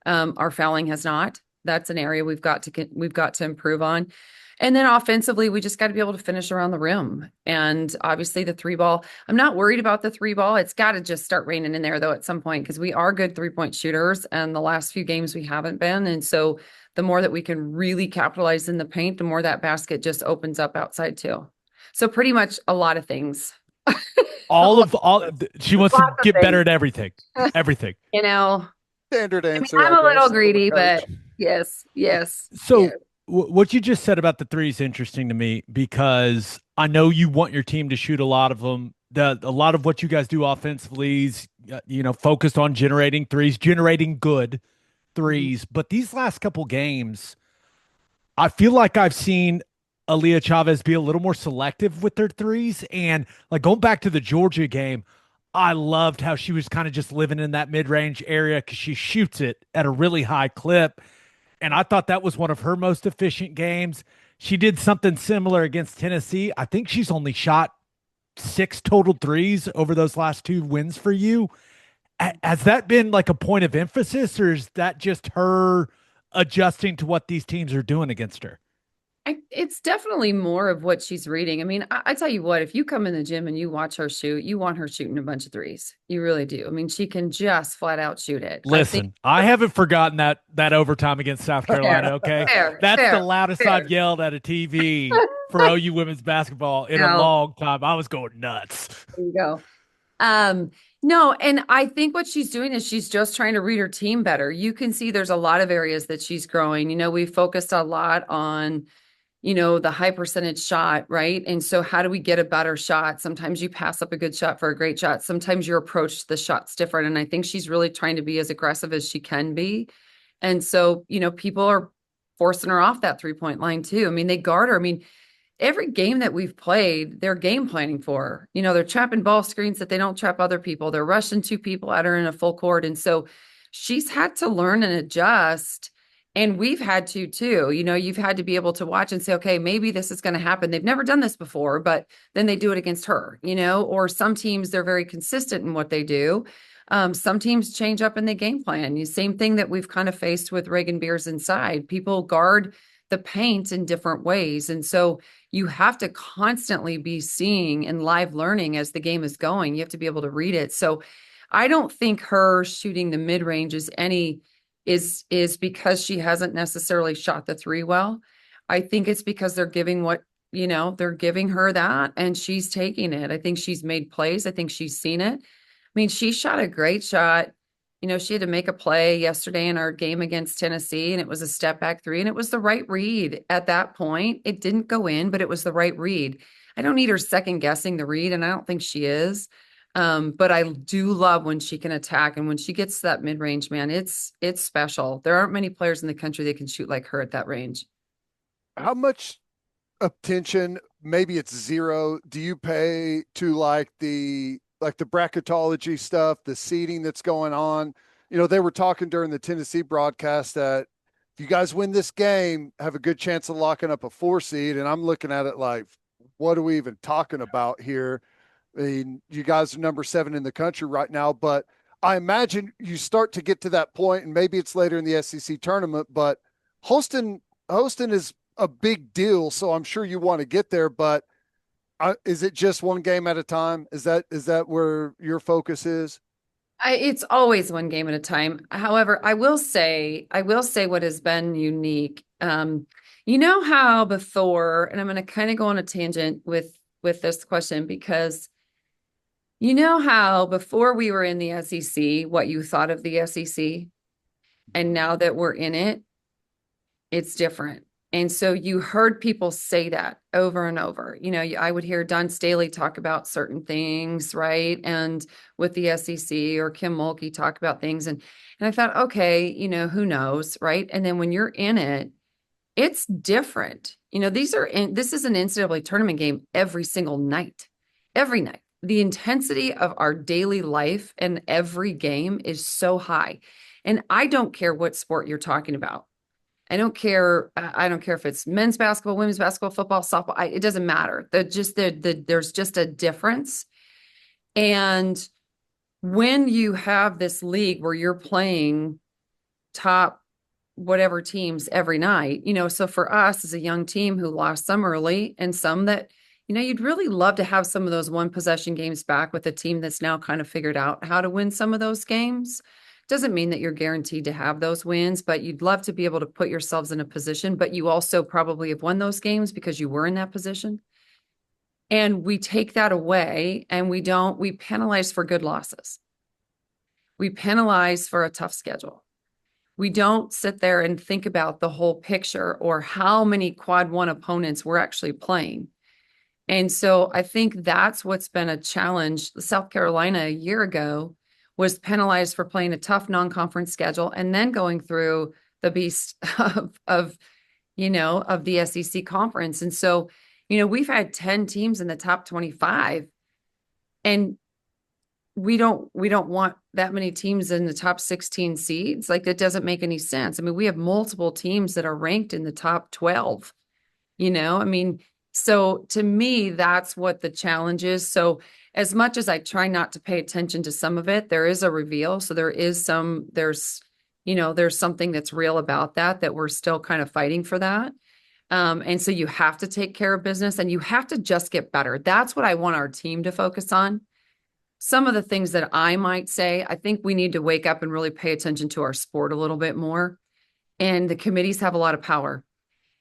Our fouling has not. That's an area we've got to improve on. And then offensively, we just got to be able to finish around the rim. And obviously the 3 ball, I'm not worried about the 3 ball. It's got to just start raining in there though at some point, because we are good 3-point shooters, and the last few games we haven't been. And so the more that we can really capitalize in the paint, the more that basket just opens up outside too. So pretty much a lot of things. She wants to Lots of get better things. at everything. Everything. You know, Standard I mean, answer, I'm I a little guess, from a greedy, coach. but yes, yes, yes. So what you just said about the three is interesting to me because I know you want your team to shoot a lot of them. A lot of what you guys do offensively is, focused on generating threes, generating good threes. But these last couple games, I feel like I've seen Aaliyah Chavez be a little more selective with their threes. And like going back to the Georgia game, I loved how she was kind of just living in that mid range area because she shoots it at a really high clip. And I thought that was one of her most efficient games. She did something similar against Tennessee. I think she's only shot 6 total threes over those last 2 wins for you. Has that been like a point of emphasis, or is that just her adjusting to what these teams are doing against her? It's definitely more of what she's reading. I mean, I tell you what, if you come in the gym and you watch her shoot, you want her shooting a bunch of threes. You really do. I mean, she can just flat out shoot it. Listen, I haven't forgotten that overtime against South Carolina. Okay, that's the loudest I've yelled at a TV for OU women's basketball in a long time. I was going nuts. There you go. No, and I think what she's doing is she's just trying to read her team better. You can see there's a lot of areas that she's growing. We focused a lot on the high percentage shot, right? And so how do we get a better shot? Sometimes you pass up a good shot for a great shot. Sometimes your approach to the shot's different. And I think she's really trying to be as aggressive as she can be. And so, people are forcing her off that 3-point line too. I mean, they guard her. I mean, every game that we've played, they're game planning for her. They're trapping ball screens that they don't trap other people. They're rushing 2 people at her in a full court. And so she's had to learn and adjust. And we've had to too. You've had to be able to watch and say, okay, maybe this is going to happen. They've never done this before, but then they do it against her, or some teams, they're very consistent in what they do. Some teams change up in the game plan. The same thing that we've kind of faced with Raegan Beers inside. People guard the paint in different ways. And so you have to constantly be seeing and live learning as the game is going. You have to be able to read it. So I don't think her shooting the mid-range is because she hasn't necessarily shot the 3 well. I think it's because they're giving they're giving her that and she's taking it. I think she's made plays. I think she's seen it. I mean, she shot a great shot. She had to make a play yesterday in our game against Tennessee, and it was a step back 3, and it was the right read at that point. It didn't go in, but it was the right read. I don't need her second guessing the read, and I don't think she is. But I do love when she can attack, and when she gets to that mid-range, man, it's special. There aren't many players in the country that can shoot like her at that range. How much attention, maybe it's zero, do you pay to the bracketology stuff, the seeding that's going on? They were talking during the Tennessee broadcast that if you guys win this game, have a good chance of locking up a 4 seed. And I'm looking at it like, what are we even talking about here? I mean, you guys are number 7 in the country right now, but I imagine you start to get to that point, and maybe it's later in the SEC tournament, but hosting is a big deal. So I'm sure you want to get there, but is it just one game at a time? Is that where your focus is? It's always one game at a time. However, I will say what has been unique. How before, and I'm going to kind of go on a tangent with this question, because how before we were in the SEC, what you thought of the SEC, and now that we're in it, it's different. And so you heard people say that over and over. I would hear Don Staley talk about certain things, right? And with the SEC, or Kim Mulkey talk about things. And I thought, okay, who knows, right? And then when you're in it, it's different. This is an NCAA tournament game every single night, every night. The intensity of our daily life and every game is so high. And I don't care what sport you're talking about. I don't care if it's men's basketball, women's basketball, football, softball. It doesn't matter. There's just a difference. And when you have this league where you're playing top whatever teams every night, so for us as a young team who lost some early and some that, you'd really love to have some of those 1 possession games back with a team that's now kind of figured out how to win some of those games. Doesn't mean that you're guaranteed to have those wins, but you'd love to be able to put yourselves in a position, but you also probably have won those games because you were in that position. And we take that away and we penalize for good losses. We penalize for a tough schedule. We don't sit there and think about the whole picture or how many quad one opponents we're actually playing. And so I think that's what's been a challenge. South Carolina a year ago was penalized for playing a tough non-conference schedule and then going through the beast of the SEC conference. And so, we've had 10 teams in the top 25, and we don't want that many teams in the top 16 seeds. Like, that doesn't make any sense. I mean, we have multiple teams that are ranked in the top 12, so to me, that's what the challenge is. So as much as I try not to pay attention to some of it, there is a reveal. So there's something that's real about that we're still kind of fighting for that. And so you have to take care of business and you have to just get better. That's what I want our team to focus on. Some of the things that I might say, I think we need to wake up and really pay attention to our sport a little bit more. And the committees have a lot of power.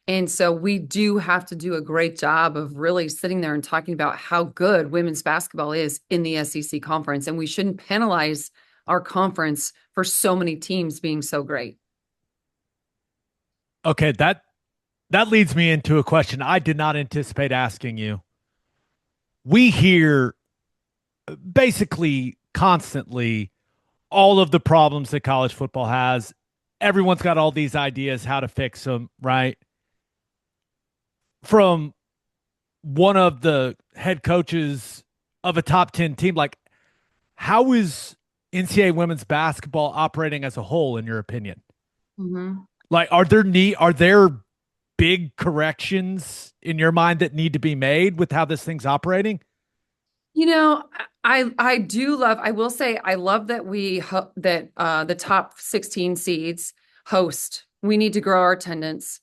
And so we do have to do a great job of really sitting there and talking about how good women's basketball is in the SEC conference. And we shouldn't penalize our conference for so many teams being so great. Okay, that leads me into a question I did not anticipate asking you. We hear basically constantly all of the problems that college football has. Everyone's got all these ideas how to fix them, right? From one of the head coaches of a top 10 team, like, how is NCAA women's basketball operating as a whole, in your opinion? Mm-hmm. Like, are there big corrections in your mind that need to be made with how this thing's operating? I will say I love that the top 16 seeds host. We need to grow our attendance.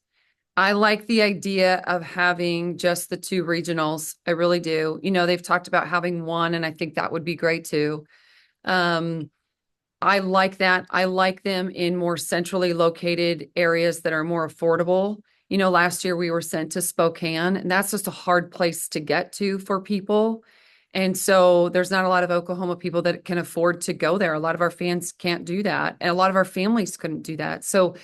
I like the idea of having just the 2 regionals. I really do. They've talked about having one, and I think that would be great too. I like that. I like them in more centrally located areas that are more affordable. Last year we were sent to Spokane, and that's just a hard place to get to for people. And so there's not a lot of Oklahoma people that can afford to go there. A lot of our fans can't do that. And a lot of our families couldn't do that. So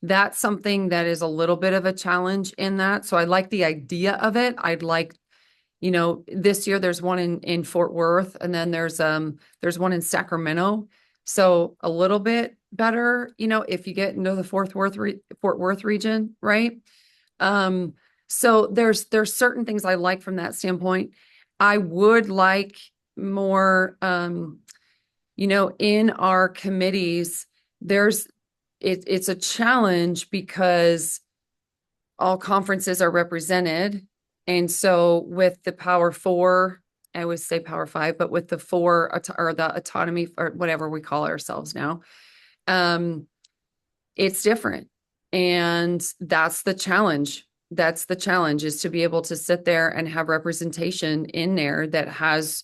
that's something that is a little bit of a challenge in that. So I like the idea of it. I'd like, this year there's one in Fort Worth, and then there's one in Sacramento. So a little bit better, if you get into the Fort Worth region, right? So there's certain things I like from that standpoint. I would like more, in our committees, it's a challenge because all conferences are represented. And so with the Power 4, I always say Power 5, but with the 4 or the autonomy or whatever we call ourselves now, it's different. And that's the challenge. That's the challenge, is to be able to sit there and have representation in there that has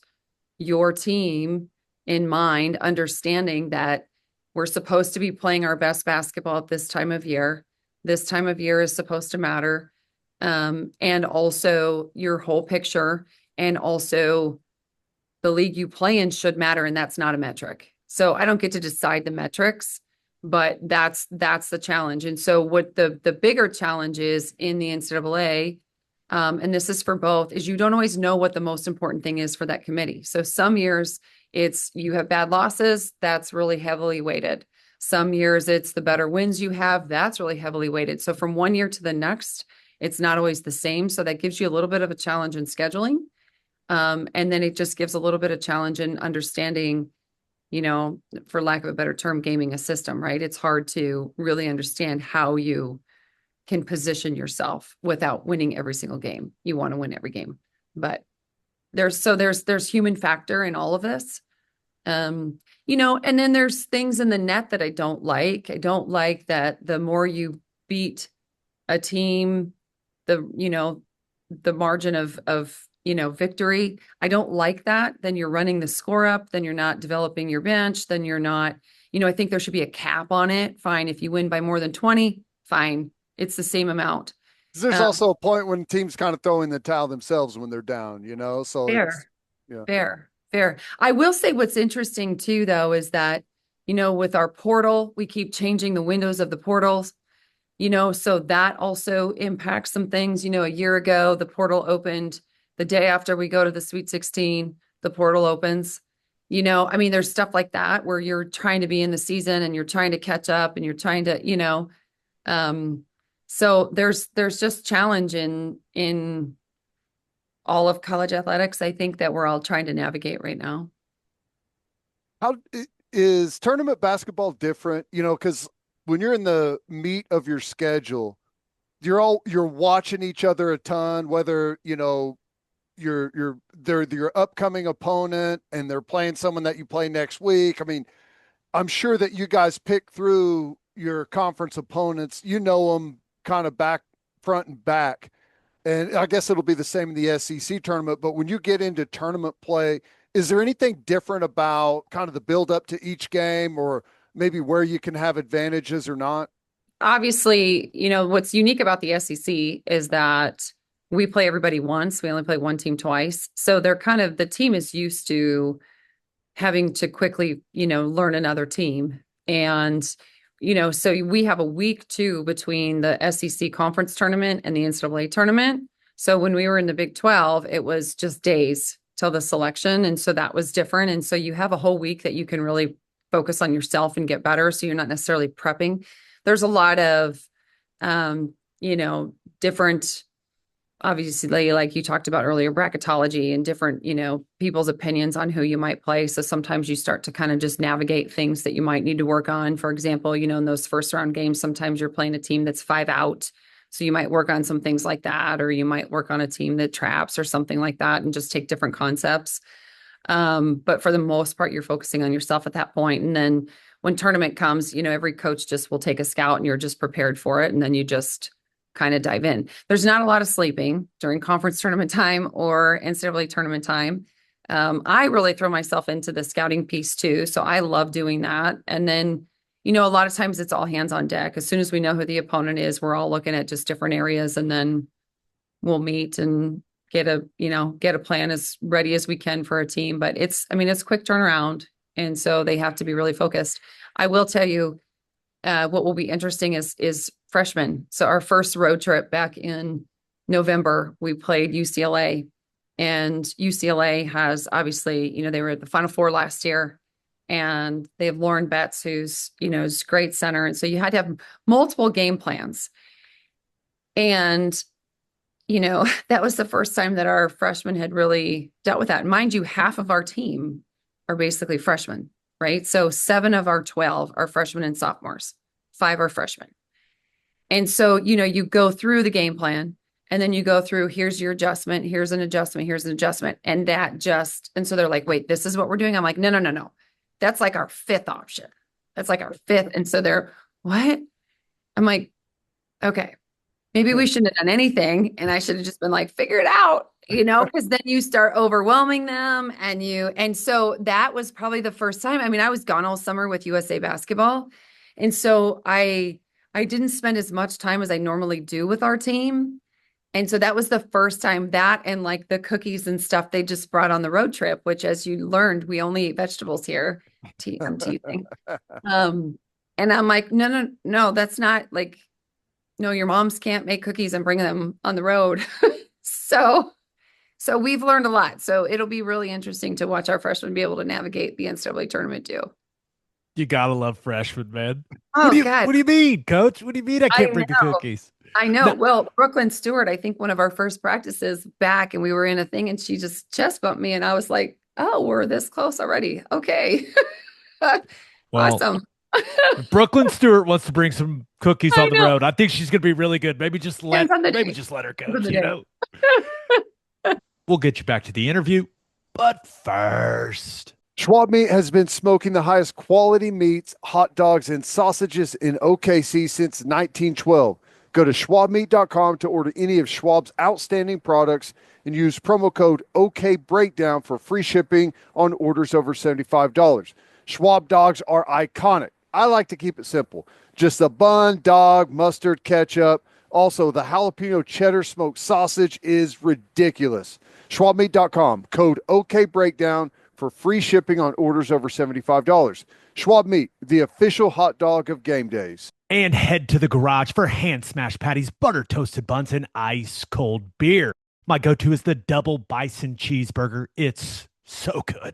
your team in mind, understanding that we're supposed to be playing our best basketball at this time of year. This time of year is supposed to matter. And also your whole picture, and also the league you play in should matter. And that's not a metric. So I don't get to decide the metrics, but that's the challenge. And so what the bigger challenge is in the NCAA, and this is for both, is you don't always know what the most important thing is for that committee. So some years it's you have bad losses, that's really heavily weighted. Some years it's the better wins you have, that's really heavily weighted. So from one year to the next, it's not always the same. So that gives you a little bit of a challenge in scheduling. And then it just gives a little bit of challenge in understanding, for lack of a better term, gaming a system, right? It's hard to really understand how you can position yourself without winning every single game. You want to win every game, but there's human factor in all of this. And then there's things in the net that I don't like. I don't like that the more you beat a team, the margin of victory. I don't like that. Then you're running the score up, then you're not developing your bench, then you're not, I think there should be a cap on it. Fine. If you win by more than 20, fine. It's the same amount. There's also a point when teams kind of throw in the towel themselves when they're down, you know? So Fair, yeah. fair. I will say what's interesting too, though, is that, with our portal, we keep changing the windows of the portals, so that also impacts some things. A year ago, the portal opened the day after we go to the Sweet 16, the portal opens. There's stuff like that where you're trying to be in the season and you're trying to catch up and you're trying to, so there's just challenge in all of college athletics, I think, that we're all trying to navigate right now. How is tournament basketball different? Because when you're in the meat of your schedule, you're watching each other a ton, whether, they're your upcoming opponent and they're playing someone that you play next week. I'm sure that you guys pick through your conference opponents, them kind of front and back. And I guess it'll be the same in the SEC tournament. But when you get into tournament play, is there anything different about kind of the build up to each game, or maybe where you can have advantages or not? Obviously, what's unique about the SEC is that we play everybody once. We only play one team twice. So the team is used to having to quickly, learn another team. And, so we have a week too between the SEC conference tournament and the NCAA tournament. So when we were in the Big 12, it was just days till the selection. And so that was different. And so you have a whole week that you can really focus on yourself and get better. So you're not necessarily prepping. There's a lot of, different, obviously, like you talked about earlier, bracketology and different, people's opinions on who you might play. So sometimes you start to kind of just navigate things that you might need to work on. For example, in those first round games, sometimes you're playing a team that's 5 out. So you might work on some things like that, or you might work on a team that traps or something like that and just take different concepts. But for the most part, you're focusing on yourself at that point. And then when tournament comes, every coach just will take a scout and you're just prepared for it. And then you just kind of dive in. There's not a lot of sleeping during conference tournament time or NCAA tournament time. I really throw myself into the scouting piece too. So I love doing that. And then, a lot of times it's all hands on deck. As soon as we know who the opponent is, we're all looking at just different areas, and then we'll meet and get a plan as ready as we can for a team. But it's quick turnaround. And so they have to be really focused. I will tell you, what will be interesting is freshmen. So our first road trip back in November, we played UCLA, and UCLA has obviously, they were at the Final Four last year, and they have Lauren Betts, who's, is a great center. And so you had to have multiple game plans. And, that was the first time that our freshmen had really dealt with that. Mind you, half of our team are basically freshmen, right? So 7 of our 12 are freshmen and sophomores, 5 are freshmen. And so, you go through the game plan, and then you go through, here's your adjustment, here's an adjustment, here's an adjustment. And so they're like, wait, this is what we're doing? I'm like, no. That's like our 5th option. That's like our 5th. And so they're, what? I'm like, okay, maybe we shouldn't have done anything. And I should have just been like, figure it out, because then you start overwhelming them. And so that was probably the first time. I was gone all summer with USA basketball. And so I didn't spend as much time as I normally do with our team. And so that was the first time, that and like the cookies and stuff they just brought on the road trip, which, as you learned, we only eat vegetables here. I'm teasing. And I'm like, no, that's not like, no, your moms can't make cookies and bring them on the road. So we've learned a lot. So it'll be really interesting to watch our freshmen be able to navigate the NCAA tournament too. You gotta love freshmen, man. Oh, God. What do you mean, Coach? What do you mean I can't bring the cookies? I know. No. Well, Brooklyn Stewart, I think one of our first practices back, and we were in a thing, and she just chest bumped me, and I was like, oh, we're this close already. Okay. Awesome. Brooklyn Stewart wants to bring some cookies on the road. I think she's going to be really good. Maybe just let her coach, We'll get you back to the interview. But first, Schwab Meat has been smoking the highest quality meats, hot dogs, and sausages in OKC since 1912. Go to schwabmeat.com to order any of Schwab's outstanding products and use promo code OKBREAKDOWN for free shipping on orders over $75. Schwab dogs are iconic. I like to keep it simple. Just a bun, dog, mustard, ketchup, Also, the jalapeno cheddar smoked sausage is ridiculous. SchwabMeat.com, code OKBreakdown for free shipping on orders over $75. Schwab Meat, the official hot dog of game days. And head to the garage for hand smashed patties, butter toasted buns, and ice cold beer. My go-to is the double bison cheeseburger. It's so good.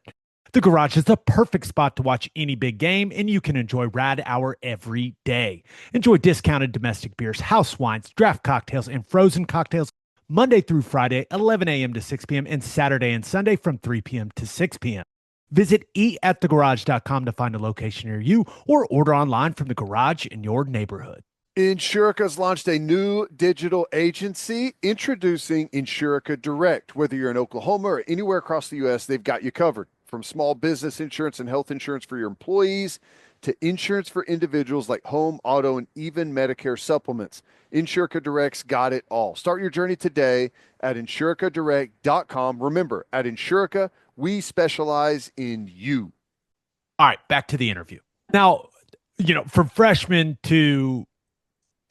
The garage is the perfect spot to watch any big game, and you can enjoy Rad Hour every day. Enjoy discounted domestic beers, house wines, draft cocktails, and frozen cocktails Monday through Friday, 11 a.m. to 6 p.m., and Saturday and Sunday from 3 p.m. to 6 p.m. Visit eatatthegarage.com to find a location near you or order online from the garage in your neighborhood. Insurica's launched a new digital agency introducing Insurica Direct. Whether you're in Oklahoma or anywhere across the U.S., they've got you covered. From small business insurance and health insurance for your employees to insurance for individuals like home, auto, and even Medicare supplements. Insurica Direct's got it all. Start your journey today at insuricadirect.com. Remember, at Insurica, we specialize in you. All right, back to the interview. Now, from freshman to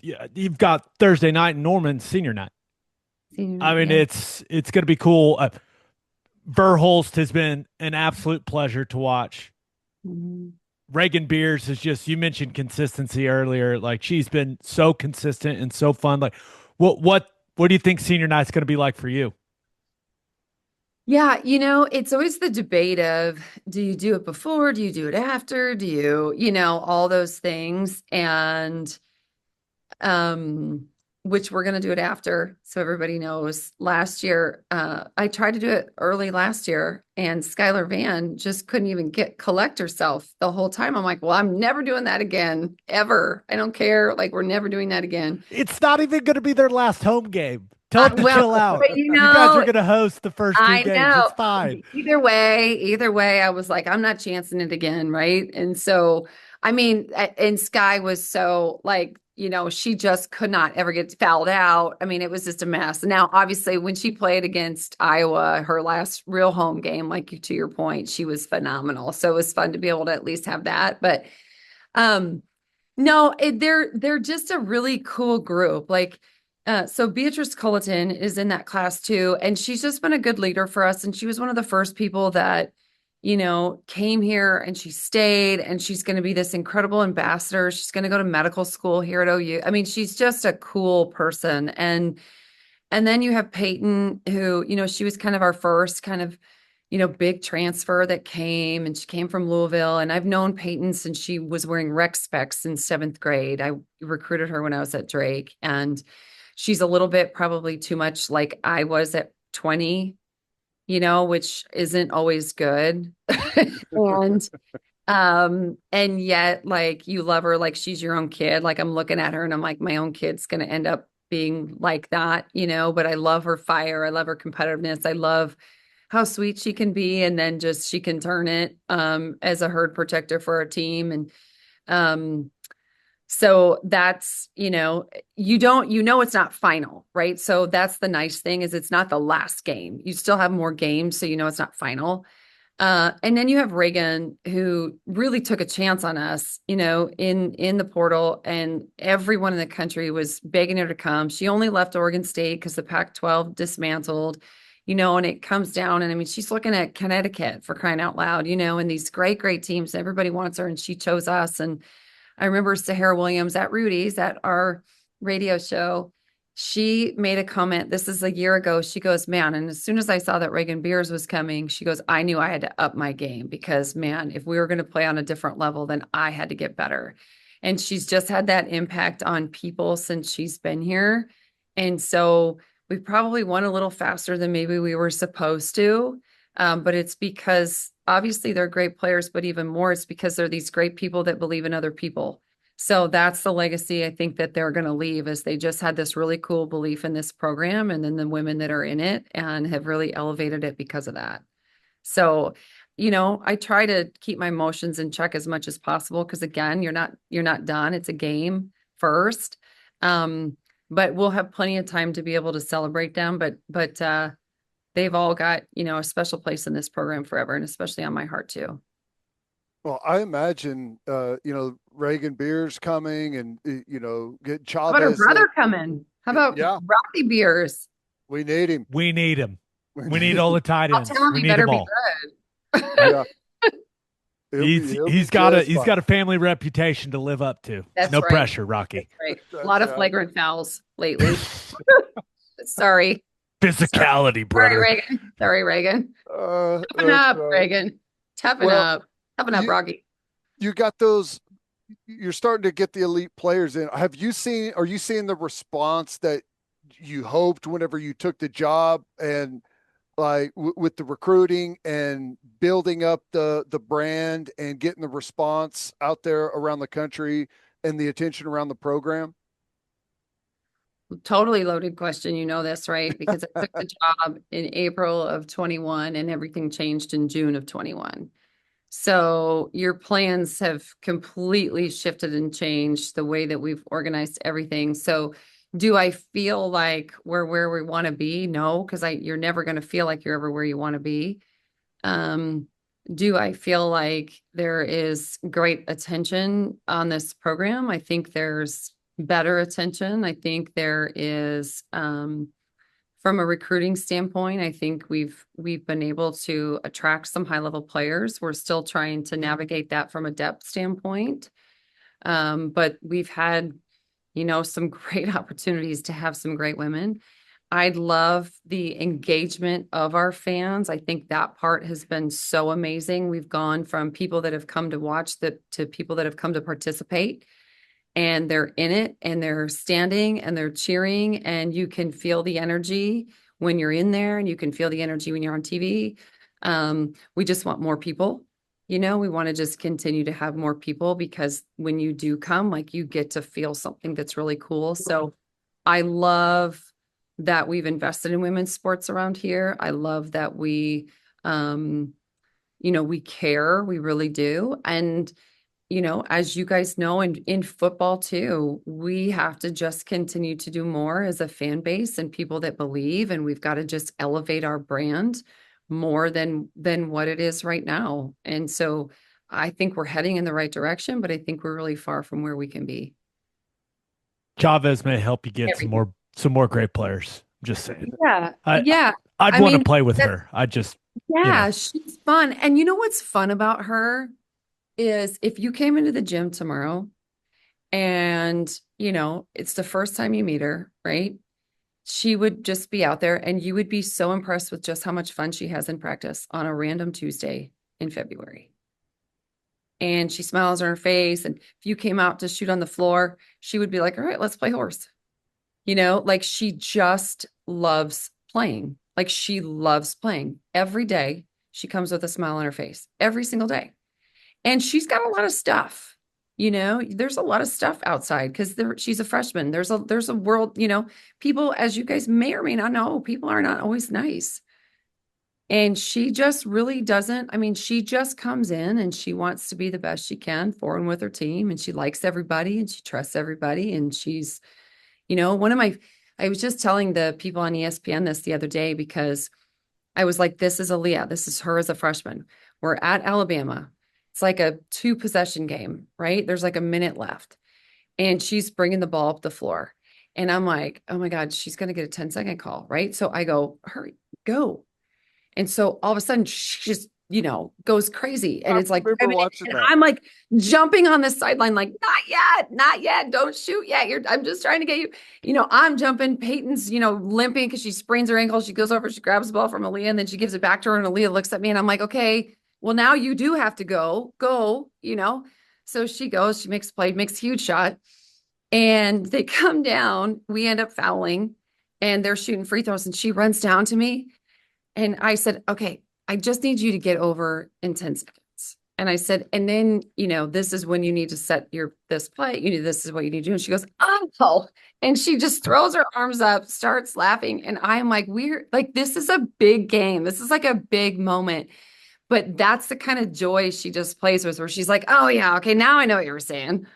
you've got Thursday night and Norman senior night. It's going to be cool. Verhulst has been an absolute pleasure to watch. Mm-hmm. Raegan Beers is just, you mentioned consistency earlier. Like, she's been so consistent and so fun. Like, what do you think senior night's going to be like for you? Yeah, it's always the debate of, do you do it before? Do you do it after? Do you, all those things. And which we're going to do it after. So everybody knows. Last year, I tried to do it early last year, and Skylar Van just couldn't even collect herself the whole time. I'm like, well, I'm never doing that again, ever. I don't care. Like, we're never doing that again. It's not even going to be their last home game. Tell them to chill out. But you guys are going to host the first 2 games. Know. It's fine. Either way, I was like, I'm not chancing it again. Right. And so, and Sky was so like, she just could not ever get fouled out. It was just a mess. Now, obviously, when she played against Iowa, her last real home game, like to your point, she was phenomenal. So it was fun to be able to at least have that. But no, they're just a really cool group. Like, so Beatrice Culleton is in that class too, and she's just been a good leader for us. And she was one of the first people that came here, and she stayed, and she's going to be this incredible ambassador. She's going to go to medical school here at OU. She's just a cool person. And then you have Peyton, who, she was kind of our first kind of, big transfer that came, and she came from Louisville. And I've known Peyton since she was wearing rec specs in 7th grade. I recruited her when I was at Drake, and she's a little bit probably too much like I was at 20, which isn't always good. And yet, like, you love her like she's your own kid. Like, I'm looking at her and I'm like, my own kid's going to end up being like that, but I love her fire. I love her competitiveness. I love how sweet she can be. And then just, she can turn it as a herd protector for our team. And so that's, it's not final, right? So that's the nice thing, is it's not the last game. You still have more games, so it's not final. And then you have Raegan, who really took a chance on us, in the portal, and everyone in the country was begging her to come. She only left Oregon State because the Pac-12 dismantled, and it comes down, and she's looking at Connecticut, for crying out loud, and these great, great teams. Everybody wants her, and she chose us. And I remember Sahara Williams at Rudy's at our radio show. She made a comment. This is a year ago. She goes, man, and as soon as I saw that Raegan Beers was coming, she goes, I knew I had to up my game, because, man, if we were going to play on a different level, then I had to get better. And she's just had that impact on people since she's been here. And so we probably won a little faster than maybe we were supposed to. But it's because obviously they're great players, but even more, it's because they're these great people that believe in other people. So that's the legacy I think that they're going to leave, is they just had this really cool belief in this program, and then the women that are in it, and have really elevated it because of that. So, I try to keep my emotions in check as much as possible, because again, you're not done. It's a game first. But we'll have plenty of time to be able to celebrate them. But they've all got, a special place in this program forever, and especially on my heart too. Well, I imagine, Raegan Beers coming, and, get Chavez. But her brother coming. How about Raegan Beers? We need him. We need him. We need all the tight ends. Tell him We he need better them be all. good. Yeah. He's got a family reputation to live up to. That's no right. pressure, Rocky. Right. A lot of flagrant fouls lately. Sorry. Physicality, brother. Sorry, Raegan. Toughen up, Raegan. Toughen up. Toughen up, Rocky. You got those. You're starting to get the elite players in. Are you seeing the response that you hoped whenever you took the job, and like with the recruiting and building up the brand and getting the response out there around the country and the attention around the program? Totally loaded question. You know this, right? Because I took the job in April of 21 and everything changed in June of 21. So your plans have completely shifted and changed the way that we've organized everything. So do I feel like we're where we want to be? No, because you're never going to feel like you're ever where you want to be. Do I feel like there is great attention on this program? I think there's better attention. I think there is, from a recruiting standpoint, I think we've been able to attract some high level players. We're still trying to navigate that from a depth standpoint. But we've had, some great opportunities to have some great women. I'd love the engagement of our fans. I think that part has been so amazing. We've gone from people that have come to watch to people that have come to participate. And they're in it and they're standing and they're cheering, and you can feel the energy when you're in there and you can feel the energy when you're on TV. We just want more people. We want to just continue to have more people, because when you do come, like, you get to feel something that's really cool. So I love that we've invested in women's sports around here. I love that we care, we really do. And as you guys know, and in football too, we have to just continue to do more as a fan base and people that believe, and we've got to just elevate our brand more than what it is right now. And so I think we're heading in the right direction, but I think we're really far from where we can be. Chavez may help you get some more great players. I'm just saying. Yeah. I'd want to play with her. She's fun. And you know what's fun about her is if you came into the gym tomorrow and, it's the first time you meet her, right? She would just be out there and you would be so impressed with just how much fun she has in practice on a random Tuesday in February. And she smiles on her face. And if you came out to shoot on the floor, she would be like, all right, let's play horse. Like, she just loves playing. Like, she loves playing every day. She comes with a smile on her face every single day. And she's got a lot of stuff, there's a lot of stuff outside because she's a freshman. There's a world, people, as you guys may or may not know, people are not always nice. And she just really doesn't. I mean, she just comes in and she wants to be the best she can for and with her team. And she likes everybody and she trusts everybody. And she's, I was just telling the people on ESPN this the other day, because I was like, this is Aaliyah. This is her as a freshman. We're at Alabama. It's like a 2-possession game, right? There's like a minute left and she's bringing the ball up the floor. And I'm like, oh my God, she's going to get a 10-second call, right? So I go, hurry, go. And so all of a sudden she just, goes crazy. And it's like, and I'm like jumping on the sideline, like, not yet. Don't shoot yet. I'm just trying to get you, I'm jumping. Peyton's, limping because she sprains her ankle. She goes over, she grabs the ball from Aaliyah and then she gives it back to her. And Aaliyah looks at me and I'm like, okay, well, now you do have to go, So she goes, she makes a play, makes a huge shot. And they come down, we end up fouling and they're shooting free throws. And she runs down to me. And I said, okay, I just need you to get over in 10 seconds. And I said, and then, this is when you need to set this play. This is what you need to do. And she goes, oh, and she just throws her arms up, starts laughing. And I'm like, this is a big game. This is like a big moment. But that's the kind of joy she just plays with, where she's like, oh yeah, okay, now I know what you were saying,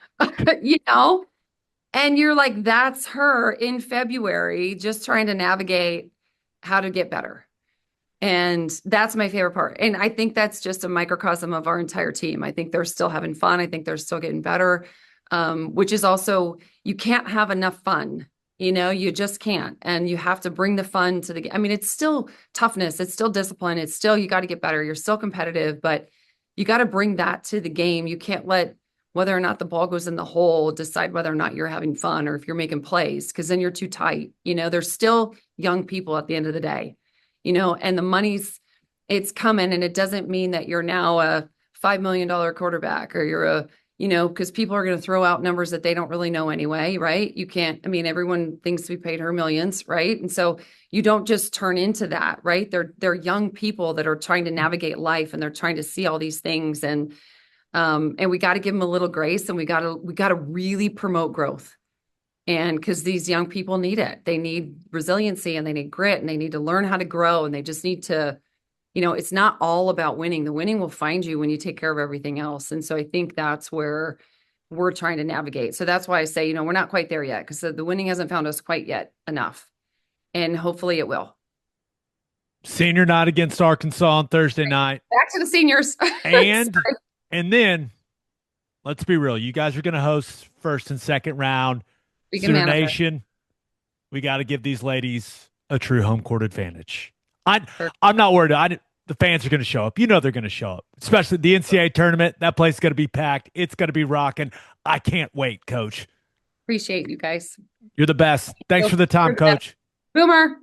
and you're like, that's her in February, just trying to navigate how to get better. And that's my favorite part. And I think that's just a microcosm of our entire team. I think they're still having fun. I think they're still getting better, which is also, you can't have enough fun You just can't. And you have to bring the fun to the game. I mean, it's still toughness. It's still discipline. It's still, you got to get better. You're still competitive, but you got to bring that to the game. You can't let whether or not the ball goes in the hole decide whether or not you're having fun or if you're making plays, because then you're too tight. There's still young people at the end of the day, and the money's, it's coming. And it doesn't mean that you're now a $5 million quarterback, or you're because people are going to throw out numbers that they don't really know anyway, right? You can't, I mean, everyone thinks we paid her millions, right? And so you don't just turn into that, right? They're young people that are trying to navigate life, and they're trying to see all these things. And we got to give them a little grace, and we got to really promote growth. And because these young people need it, they need resiliency, and they need grit, and they need to learn how to grow, and they just need to, it's not all about winning. The winning will find you when you take care of everything else. And so I think that's where we're trying to navigate. So that's why I say, we're not quite there yet, because the winning hasn't found us quite yet enough. And hopefully it will. Senior night against Arkansas on Thursday night. Back to the seniors. And then, let's be real. You guys are going to host first and second round. Sooner Nation, we got to give these ladies a true home court advantage. I'm not worried. The fans are going to show up. They're going to show up, especially the NCAA tournament. That place is going to be packed. It's going to be rocking. I can't wait, Coach. Appreciate you guys. You're the best. Thanks for the time, Coach. Boomer.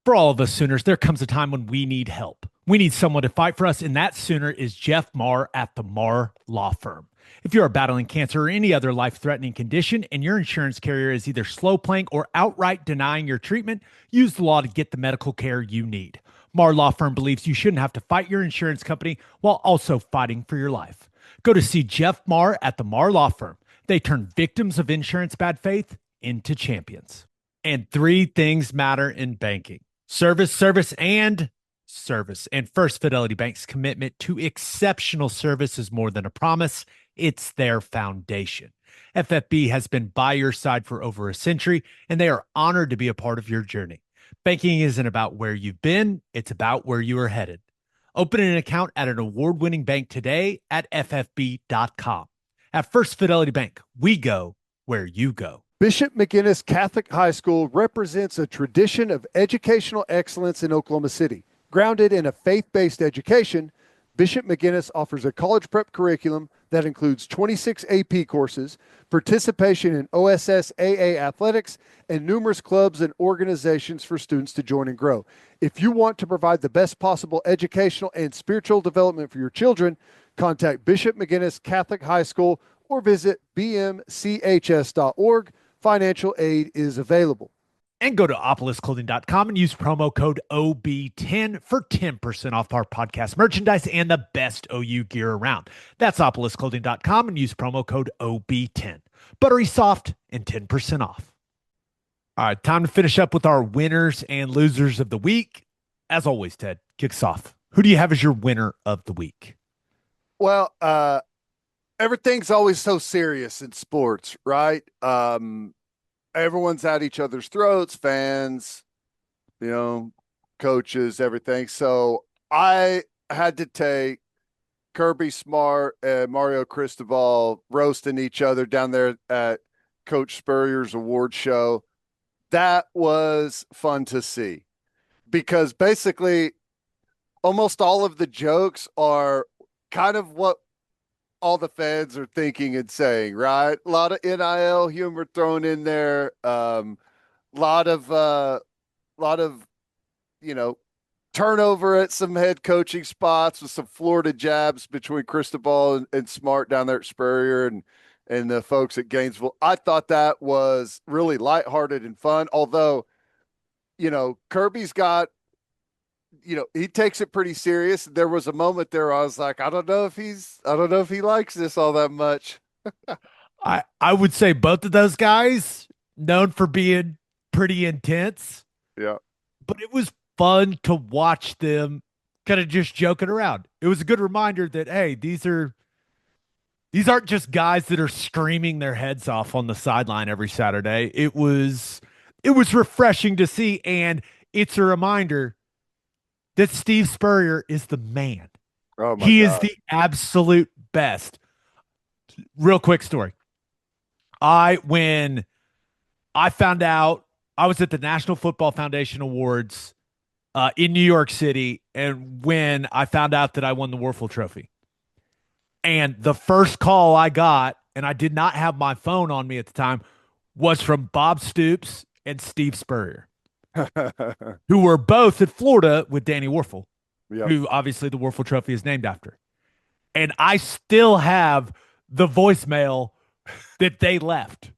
For all of us Sooners, there comes a time when we need help. We need someone to fight for us, and that Sooner is Jeff Marr at the Marr Law Firm. If you are battling cancer or any other life-threatening condition and your insurance carrier is either slow playing or outright denying your treatment, use the law to get the medical care you need. Marr Law Firm believes you shouldn't have to fight your insurance company while also fighting for your life. Go to see Jeff Marr at the Marr Law Firm. They turn victims of insurance bad faith into champions. And 3 things matter in banking: service, service, and service. And First Fidelity Bank's commitment to exceptional service is more than a promise. It's their foundation. FFB has been by your side for over a century, and they are honored to be a part of your journey. Banking isn't about where you've been, it's about where you are headed. Open an account at an award-winning bank today at ffb.com. At First Fidelity Bank, we go where you go. Bishop McGuinness Catholic High School represents a tradition of educational excellence in Oklahoma City. Grounded in a faith-based education, Bishop McGuinness offers a college prep curriculum that includes 26 AP courses, participation in OSSAA athletics, and numerous clubs and organizations for students to join and grow. If you want to provide the best possible educational and spiritual development for your children, contact Bishop McGuinness Catholic High School or visit bmchs.org. Financial aid is available. And go to opolisclothing.com and use promo code OB10 for 10% off our podcast merchandise and the best OU gear around. That's opolisclothing.com and use promo code OB10. Buttery soft and 10% off. All right, time to finish up with our winners and losers of the week. As always, Ted, kicks off. Who do you have as your winner of the week? Well, everything's always so serious in sports, right? Everyone's at each other's throats, fans, coaches, everything. So I had to take Kirby Smart and Mario Cristobal roasting each other down there at Coach Spurrier's award show. That was fun to see, because basically almost all of the jokes are kind of what all the fans are thinking and saying, right? A lot of NIL humor thrown in there. Lot of turnover at some head coaching spots with some Florida jabs between Cristobal and Smart down there at Spurrier and the folks at Gainesville. I thought that was really lighthearted and fun. Although, Kirby's got, he takes it pretty serious. There was a moment there I was like, I don't know if he likes this all that much. I would say both of those guys known for being pretty intense. Yeah. But it was fun to watch them kind of just joking around. It was a good reminder that, hey, these aren't just guys that are screaming their heads off on the sideline every Saturday. It was refreshing to see, and it's a reminder that Steve Spurrier is the man. Oh my he God. is the absolute best. Real quick story. When I found out I was at the National Football Foundation Awards in New York City, and when I found out that I won the Werfel Trophy, and the first call I got, and I did not have my phone on me at the time, was from Bob Stoops and Steve Spurrier, who were both at Florida with Danny Werfel, Yep. who obviously the Werfel Trophy is named after. And I still have the voicemail that they left,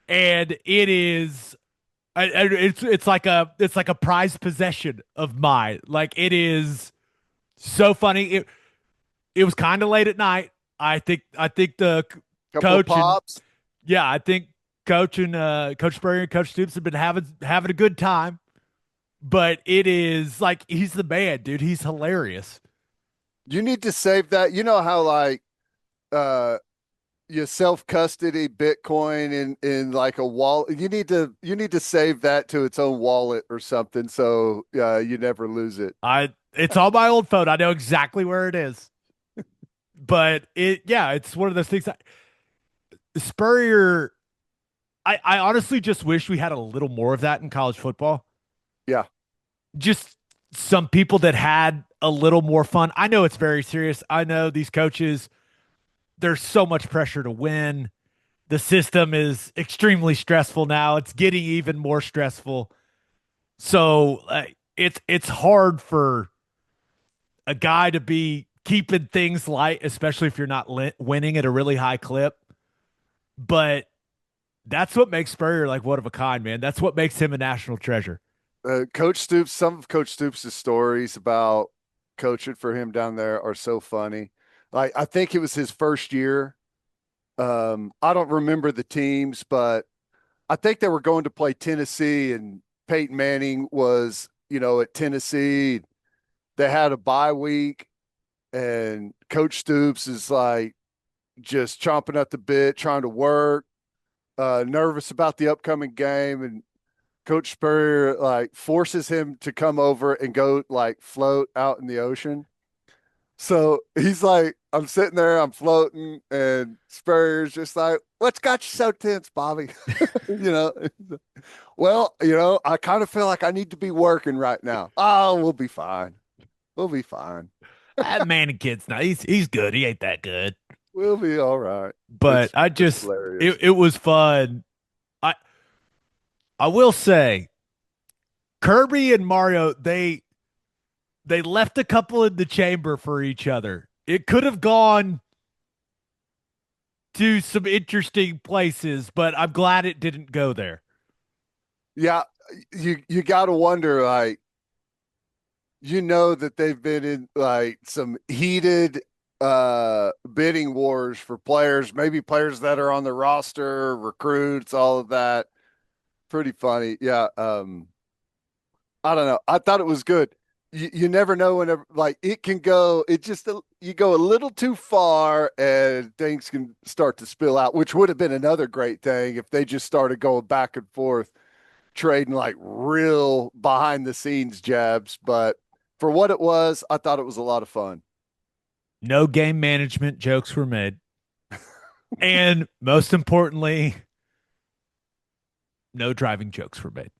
and it is it's like a prized possession of mine. Like, it is so funny. It was kind of late at night. I think the Couple coach pops. I think coach and Coach Spurrier and Coach Stoops have been having a good time. But it is like, he's the man, dude. He's hilarious. You need to save that. You know how like you self-custody Bitcoin in like a wallet. You need to save that to its own wallet or something so you never lose it. It's on my old phone. I know exactly where it is. But it's one of those things. Spurrier, I honestly just wish we had a little more of that in college football. Yeah. Just some people that had a little more fun. I know it's very serious. I know these coaches, there's so much pressure to win. The system is extremely stressful now. It's getting even more stressful. So it's hard for a guy to be keeping things light, especially if you're not winning at a really high clip. But that's what makes Spurrier like one of a kind, man. That's what makes him a national treasure. Coach Stoops, some of Coach Stoops' stories about coaching for him down there are so funny. Like, I think it was his first year. I don't remember the teams, but I think they were going to play Tennessee, and Peyton Manning was, at Tennessee. They had a bye week, and Coach Stoops is like just chomping at the bit, trying to work, nervous about the upcoming game. And Coach Spurrier like forces him to come over and go like float out in the ocean. So he's like, I'm sitting there, I'm floating, and Spurrier's just like, "What's got you so tense, Bobby?" you know. Well, I kind of feel like I need to be working right now. Oh, we'll be fine. We'll be fine. That Manning kid's not. He's good. He ain't that good. We'll be all right. But It's hilarious. it was fun. I will say, Kirby and Mario, they left a couple in the chamber for each other. It could have gone to some interesting places, but I'm glad it didn't go there. Yeah, you got to wonder, like, that they've been in like some heated bidding wars for players, maybe players that are on the roster, recruits, all of that. Pretty funny. Yeah. I don't know. I thought it was good. You never know whenever, like, it can go, you go a little too far and things can start to spill out, which would have been another great thing if they just started going back and forth, trading like real behind the scenes jabs. But for what it was, I thought it was a lot of fun. No game management jokes were made. And most importantly, no driving jokes were made.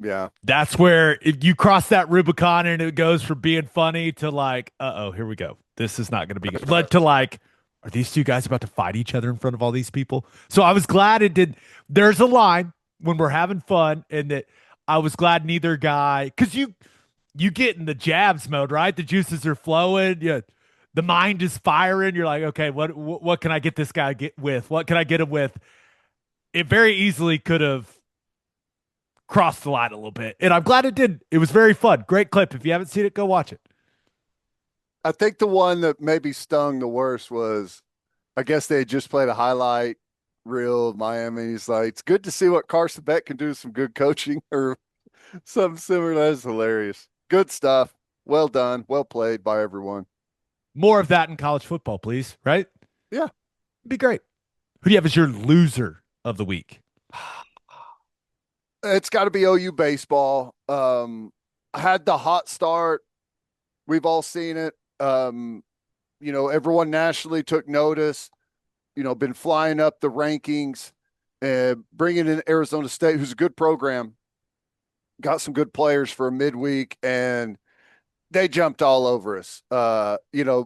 Yeah. That's where if you cross that Rubicon and it goes from being funny to like, here we go. This is not going to be good. But to like, are these two guys about to fight each other in front of all these people? So I was glad it did. There's a line when we're having fun, and that I was glad neither guy, because you get in the jabs mode, right? The juices are flowing. Yeah. The mind is firing. You're like, okay, what can I get this guy with? What can I get him with? It very easily could have crossed the line a little bit, and I'm glad it did. It was very fun. Great clip. If you haven't seen it, go watch it. I think the one that maybe stung the worst was, I guess they had just played a highlight reel of Miami. He's like, it's good to see what Carson Beck can do with some good coaching or something similar. That's hilarious. Good stuff. Well done. Well played by everyone. More of that in college football, please. Right? Yeah. It'd be great. Who do you have as your loser of the week? It's got to be OU baseball. Had the hot start. We've all seen it. Everyone nationally took notice, been flying up the rankings. and bringing in Arizona State, who's a good program, got some good players for a midweek, and they jumped all over us. The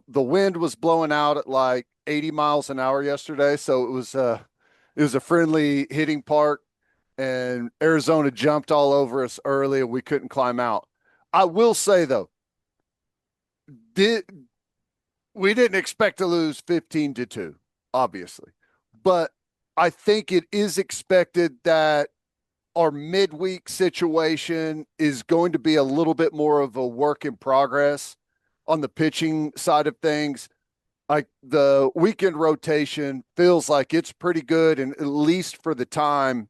wind was blowing out at like 80 miles an hour yesterday, so it was a friendly hitting park, and Arizona jumped all over us early, and we couldn't climb out. I will say though, we didn't expect to lose 15-2, obviously, but I think it is expected that our midweek situation is going to be a little bit more of a work in progress on the pitching side of things. Like the weekend rotation feels like it's pretty good, and at least for the time,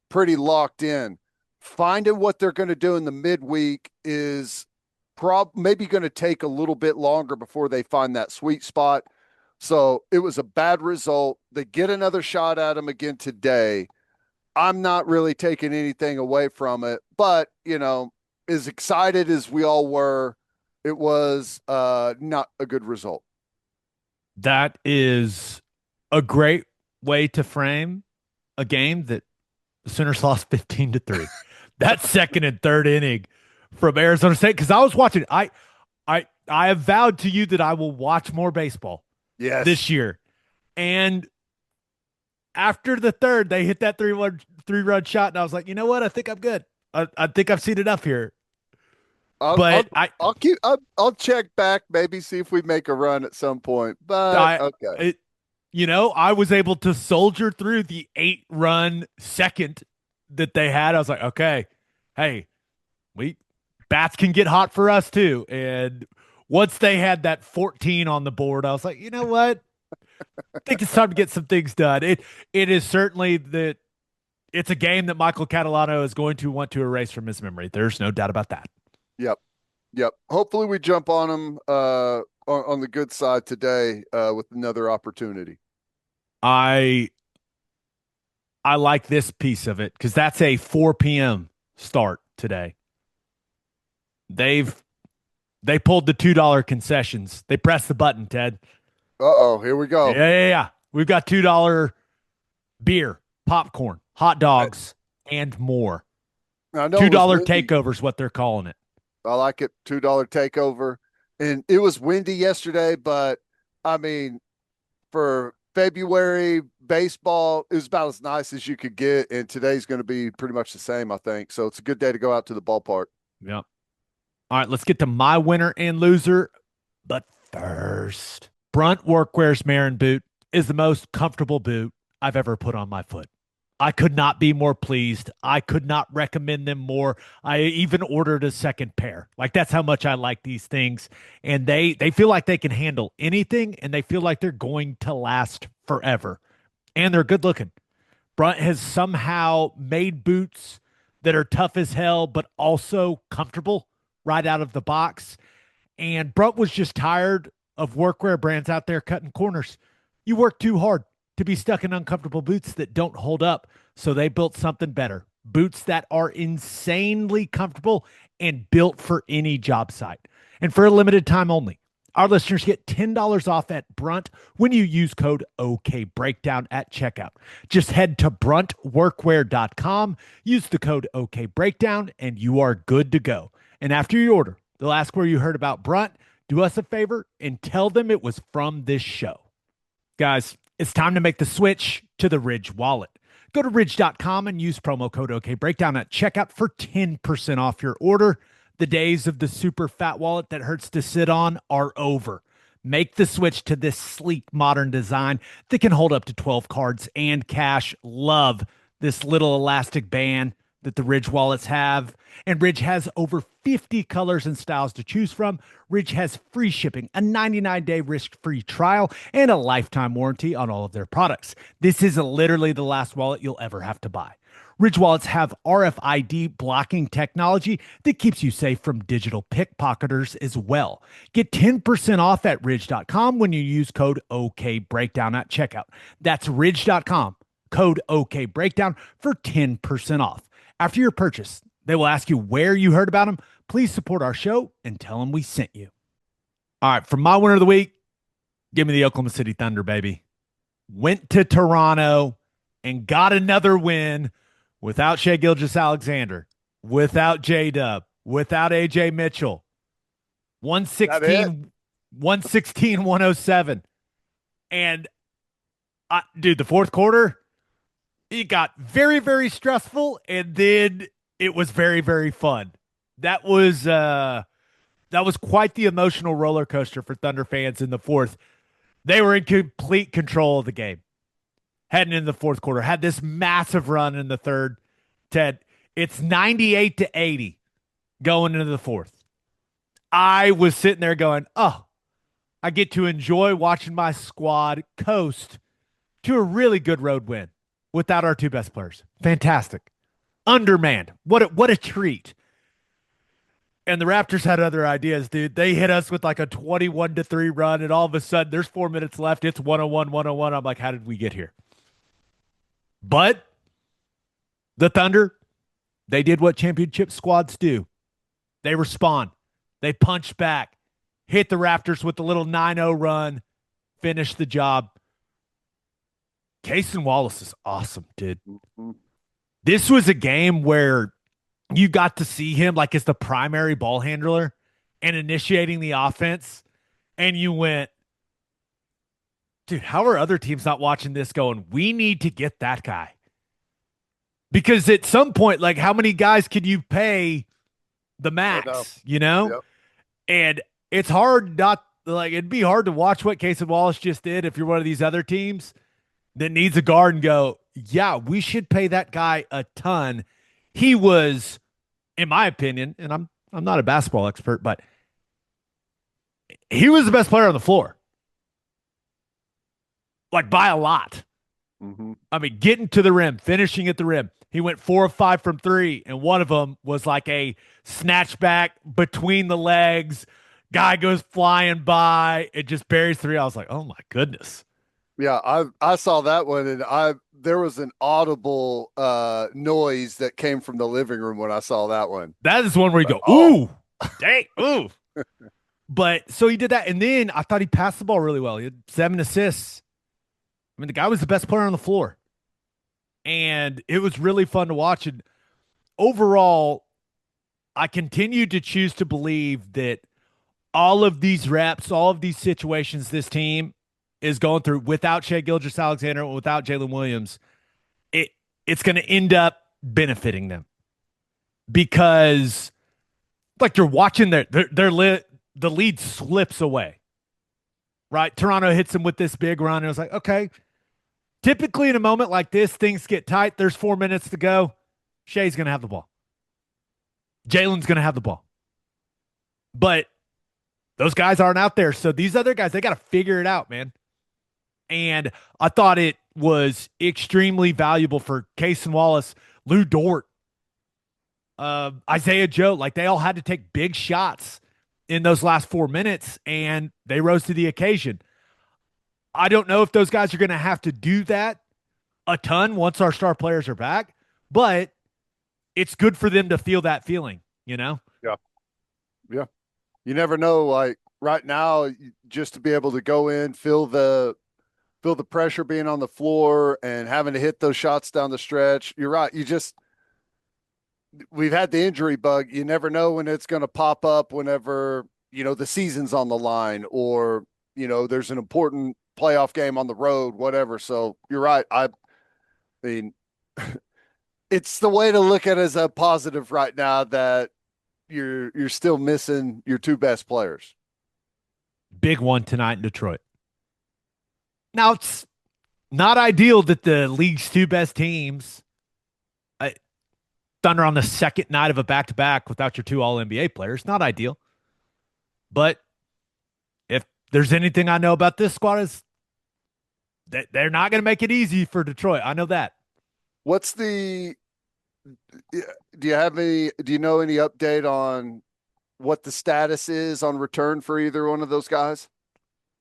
pretty locked in. Finding what they're going to do in the midweek is maybe going to take a little bit longer before they find that sweet spot. So it was a bad result. They get another shot at them again today. I'm not really taking anything away from it, but as excited as we all were, it was not a good result. That is a great way to frame a game that the Sooners lost 15-3. That second and third inning from Arizona State, because I was watching. I have vowed to you that I will watch more baseball this year, and after the third, they hit that three-run shot, and I was like, you know what? I think I'm good. I think I've seen enough here. I'll check back, maybe see if we make a run at some point. But okay, I was able to soldier through the 8-run second that they had. I was like, okay, hey, bats can get hot for us too. And once they had that 14 on the board, I was like, you know what? I think it's time to get some things done. It is certainly that it's a game that Michael Catalano is going to want to erase from his memory. There's no doubt about that. Yep. Hopefully we jump on them on the good side today with another opportunity. I like this piece of it because that's a 4 p.m. start today. They pulled the $2 concessions. They pressed the button, Ted. Here we go. Yeah. We've got $2 beer, popcorn, hot dogs, and more. $2 takeover is what they're calling it. I like it. $2 takeover. And it was windy yesterday, but I mean, for February baseball, it was about as nice as you could get. And today's going to be pretty much the same, I think. So it's a good day to go out to the ballpark. Yeah. All right, let's get to my winner and loser. But first, BRUNT Workwear's Marin boot is the most comfortable boot I've ever put on my foot. I could not be more pleased. I could not recommend them more. I even ordered a second pair. Like, that's how much I like these things. And they feel like they can handle anything, and they feel like they're going to last forever. And they're good looking. BRUNT has somehow made boots that are tough as hell, but also comfortable right out of the box. And BRUNT was just tired of workwear brands out there cutting corners. You work too hard to be stuck in uncomfortable boots that don't hold up. So they built something better. Boots that are insanely comfortable and built for any job site. And for a limited time only, our listeners get $10 off at BRUNT when you use code OKBreakdown at checkout. Just head to bruntworkwear.com, use the code OKBreakdown, and you are good to go. And after you order, they'll ask where you heard about BRUNT. Do us a favor and tell them it was from this show. Guys, it's time to make the switch to the Ridge wallet. Go to ridge.com and use promo code OKBreakdown at checkout for 10% off your order. The days of the super fat wallet that hurts to sit on are over. Make the switch to this sleek modern design that can hold up to 12 cards and cash. Love this little elastic band that the Ridge wallets have. And Ridge has over 50 colors and styles to choose from. Ridge has free shipping, a 99-day risk-free trial, and a lifetime warranty on all of their products. This is literally the last wallet you'll ever have to buy. Ridge wallets have RFID blocking technology that keeps you safe from digital pickpocketers as well. Get 10% off at ridge.com when you use code OKBreakdown at checkout. That's ridge.com, code OKBreakdown for 10% off. After your purchase, they will ask you where you heard about them. Please support our show and tell them we sent you. All right, for my winner of the week, give me the Oklahoma City Thunder, baby. Went to Toronto and got another win without Shai Gilgeous-Alexander, without J-Dub, without AJ Mitchell. 116-107. And, dude, the fourth quarter, it got very, very stressful, and then it was very, very fun. That was quite the emotional roller coaster for Thunder fans in the fourth. They were in complete control of the game heading into the fourth quarter. Had this massive run in the third. Ted, it's 98-80 going into the fourth. I was sitting there going, oh, I get to enjoy watching my squad coast to a really good road win without our two best players. Fantastic. Undermanned. What a treat. And the Raptors had other ideas, dude. They hit us with like a 21-3 run, and all of a sudden there's 4 minutes left. It's 101. I'm like, how did we get here? But the Thunder, they did what championship squads do. They respond. They punch back, hit the Raptors with a little 9-0 run, finish the job. Cason Wallace is awesome, dude. This was a game where you got to see him like as the primary ball handler and initiating the offense, and you went, dude, how are other teams not watching this going, we need to get that guy? Because at some point, like, how many guys could you pay the max, you know? Yep. And it's hard it'd be hard to watch what Cason Wallace just did if you're one of these other teams that needs a guard and go, yeah, we should pay that guy a ton. He was, in my opinion, and I'm not a basketball expert, but he was the best player on the floor. Like, by a lot. Mm-hmm. I mean, getting to the rim, finishing at the rim. He went 4 of 5 from three, and one of them was like a snatch back between the legs. Guy goes flying by. It just buries three. I was like, oh, my goodness. Yeah, I saw that one, and there was an audible noise that came from the living room when I saw that one. That is one where you go, ooh, dang, ooh. But so he did that, and then I thought he passed the ball really well. He had 7 assists. I mean, the guy was the best player on the floor. And it was really fun to watch. And overall, I continue to choose to believe that all of these reps, all of these situations this team is going through without Shai Gilgeous-Alexander and without Jalen Williams, it's going to end up benefiting them. Because, like, you're watching the lead slips away. Right? Toronto hits them with this big run. And it was like, okay, typically in a moment like this, things get tight. There's 4 minutes to go. Shai's going to have the ball. Jalen's going to have the ball. But those guys aren't out there. So these other guys, they got to figure it out, man. And I thought it was extremely valuable for Cason Wallace, Lou Dort, Isaiah Joe. Like, they all had to take big shots in those last 4 minutes, and they rose to the occasion. I don't know if those guys are going to have to do that a ton once our star players are back, but it's good for them to feel that feeling, you know? Yeah. Yeah. You never know, like right now, just to be able to go in, feel the pressure being on the floor and having to hit those shots down the stretch. You're right. We've had the injury bug. You never know when it's going to pop up whenever, the season's on the line or, there's an important playoff game on the road, whatever. So you're right. I mean, it's the way to look at it as a positive right now that you're still missing your two best players. Big one tonight in Detroit. Now, it's not ideal that the league's two best teams, Thunder on the second night of a back-to-back without your two All-NBA players. Not ideal. But if there's anything I know about this squad is that they're not going to make it easy for Detroit. I know that. Do you know any update on what the status is on return for either one of those guys?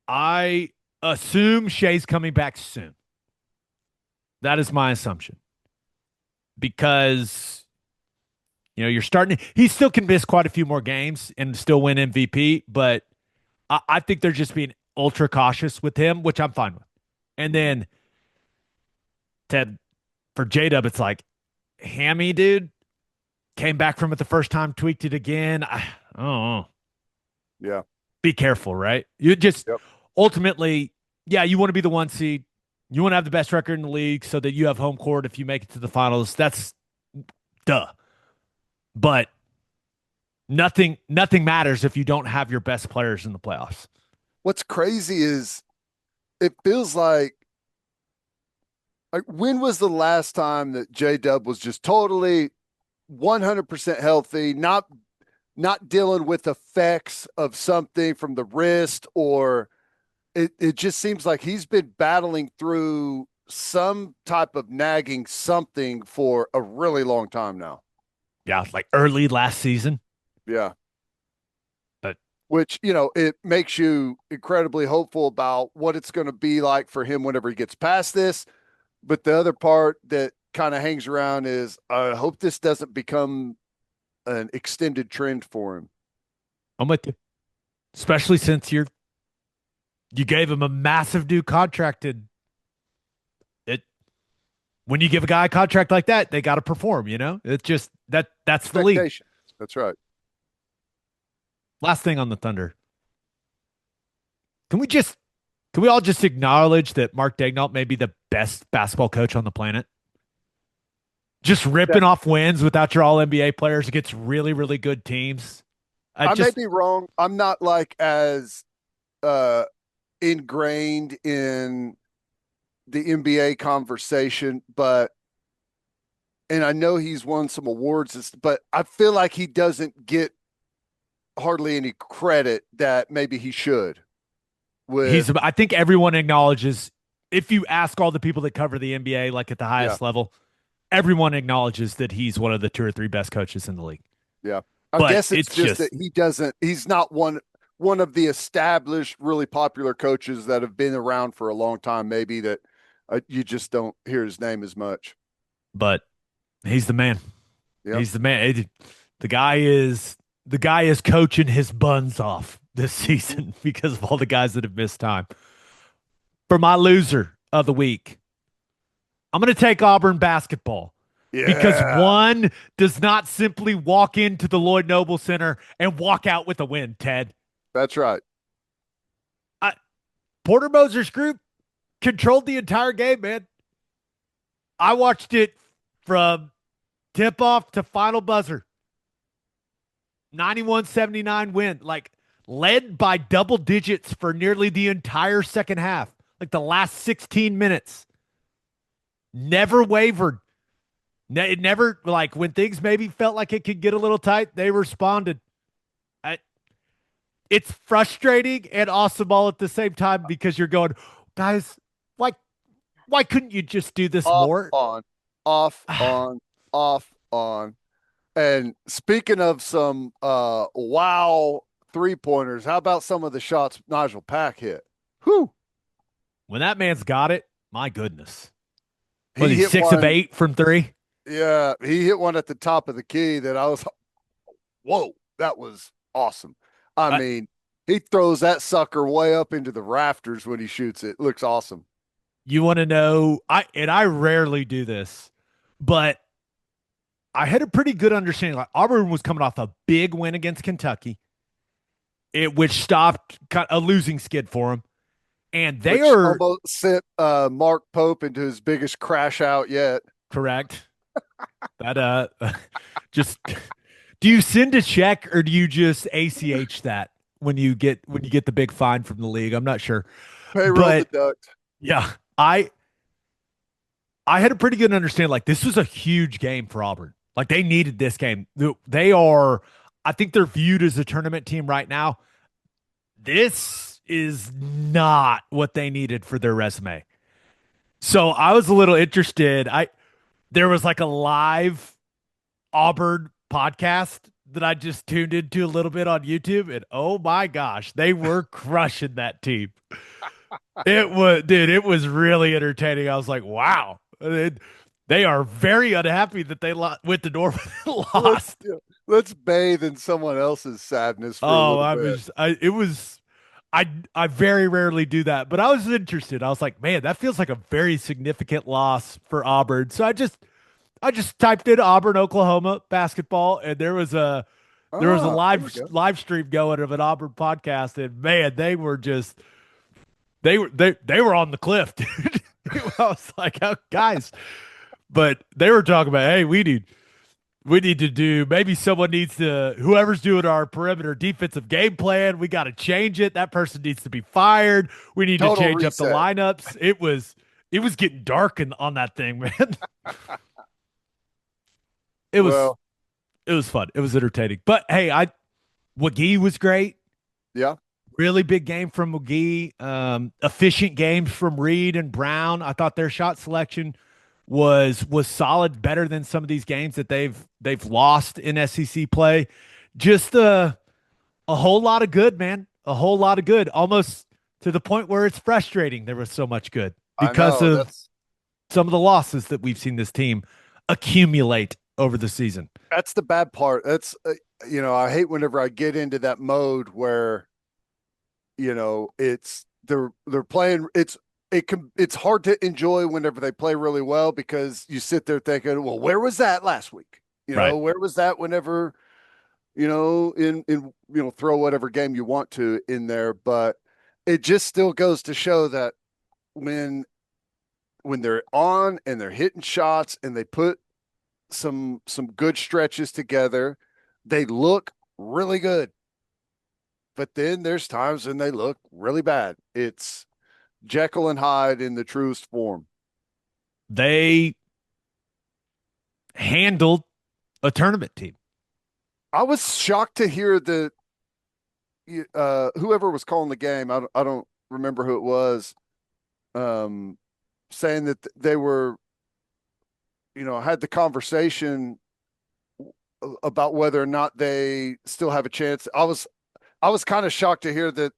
I assume Shai's coming back soon. That is my assumption. Because you're starting – he still can miss quite a few more games and still win MVP, but I think they're just being ultra cautious with him, which I'm fine with. And then, Ted, for J-Dub, it's like, hammy, dude, came back from it the first time, tweaked it again. I don't know. Yeah. Be careful, right? You just Yep. ultimately, yeah, you want to be the 1 seed. You want to have the best record in the league so that you have home court if you make it to the finals. That's duh. But nothing matters if you don't have your best players in the playoffs. What's crazy is it feels like when was the last time that J-Dub was just totally 100% healthy, not dealing with effects of something from the wrist, or it just seems like he's been battling through some type of nagging something for a really long time now. Yeah, like early last season. Yeah. But which, it makes you incredibly hopeful about what it's going to be like for him whenever he gets past this. But the other part that kind of hangs around is I hope this doesn't become an extended trend for him. I'm with you. Especially since you gave him a massive new contract, and when you give a guy a contract like that, they got to perform, It's just that's the league. That's right. Last thing on the Thunder. Can we all just acknowledge that Mark Daigneault may be the best basketball coach on the planet? Just ripping off wins without your all-NBA players against really, really good teams. I may be wrong. I'm not like as ingrained in the NBA conversation, and I know he's won some awards, but I feel like he doesn't get hardly any credit that maybe he should. I think everyone acknowledges, if you ask all the people that cover the NBA, like at the highest level, everyone acknowledges that he's one of the 2 or 3 best coaches in the league. Yeah. I guess it's just that he's not one of the established, really popular coaches that have been around for a long time, maybe that you just don't hear his name as much. But he's the man. Yep. He's the man. The guy is coaching his buns off this season because of all the guys that have missed time. For my loser of the week, I'm going to take Auburn basketball. Yeah. Because one does not simply walk into the Lloyd Noble Center and walk out with a win, Ted. That's right. Porter Moser's group controlled the entire game, man. I watched it from tip-off to final buzzer. 91-79 win, led by double digits for nearly the entire second half, the last 16 minutes. Never wavered. It never, when things maybe felt like it could get a little tight, they responded. It's frustrating and awesome all at the same time because you're going, guys, why couldn't you just do this more? Off on. And speaking of some wow 3-pointers, how about some of the shots Nigel Pack hit? Whew. When that man's got it, my goodness. He's 6 of 8 from 3? Yeah, he hit one at the top of the key that I was, whoa, that was awesome. I mean, he throws that sucker way up into the rafters when he shoots it. Looks awesome. You want to know, I rarely do this, but I had a pretty good understanding. Auburn was coming off a big win against Kentucky, which stopped a losing skid for him. And they almost sent Mark Pope into his biggest crash out yet. Correct. That just do you send a check or do you just ACH that when you get the big fine from the league? I'm not sure. Payroll deduct. Yeah, I had a pretty good understanding. This was a huge game for Auburn. They needed this game. I think they're viewed as a tournament team right now. This is not what they needed for their resume. So I was a little interested. There was a live Auburn podcast that I just tuned into a little bit on YouTube, and oh my gosh, they were crushing that team. It was really entertaining. I was like, wow. They are very unhappy that they went to Norman and lost. Let's bathe in someone else's sadness for a little bit. I very rarely do that, but I was interested. I was like, man, that feels like a very significant loss for Auburn. So I just typed in Auburn, Oklahoma basketball, and there was a Oh, there we live go. live stream going of an Auburn podcast, and man, they were on the cliff, dude. I was like, oh, guys, but they were talking about, hey, we need to do, maybe someone needs to, whoever's doing our perimeter defensive game plan, we got to change it. That person needs to be fired. We need to Total change up the reset. lineups. It was getting dark on that thing, man. It was Well, it was fun. It was entertaining. But hey, McGee was great. yeah. Really big game from McGee. Efficient games from Reed and Brown. I thought their shot selection was solid, better than some of these games that they've lost in SEC play. Just a whole lot of good, man. A whole lot of good. Almost to the point where it's frustrating. There was so much good I because know. of some of the losses that we've seen this team accumulate over the season. That's the bad part. That's I hate whenever I get into that mode where it's they're playing. It's hard to enjoy whenever they play really well because you sit there thinking, well, where was that last week? Right. Where was that whenever throw whatever game you want to in there, but it just still goes to show that when they're on and they're hitting shots and they put some good stretches together, they look really good. But then there's times when they look really bad. It's Jekyll and Hyde in the truest form. They handled a tournament team. I was shocked to hear that whoever was calling the game, I don't remember who it was, saying that they were, had the conversation about whether or not they still have a chance. I was kind of shocked to hear that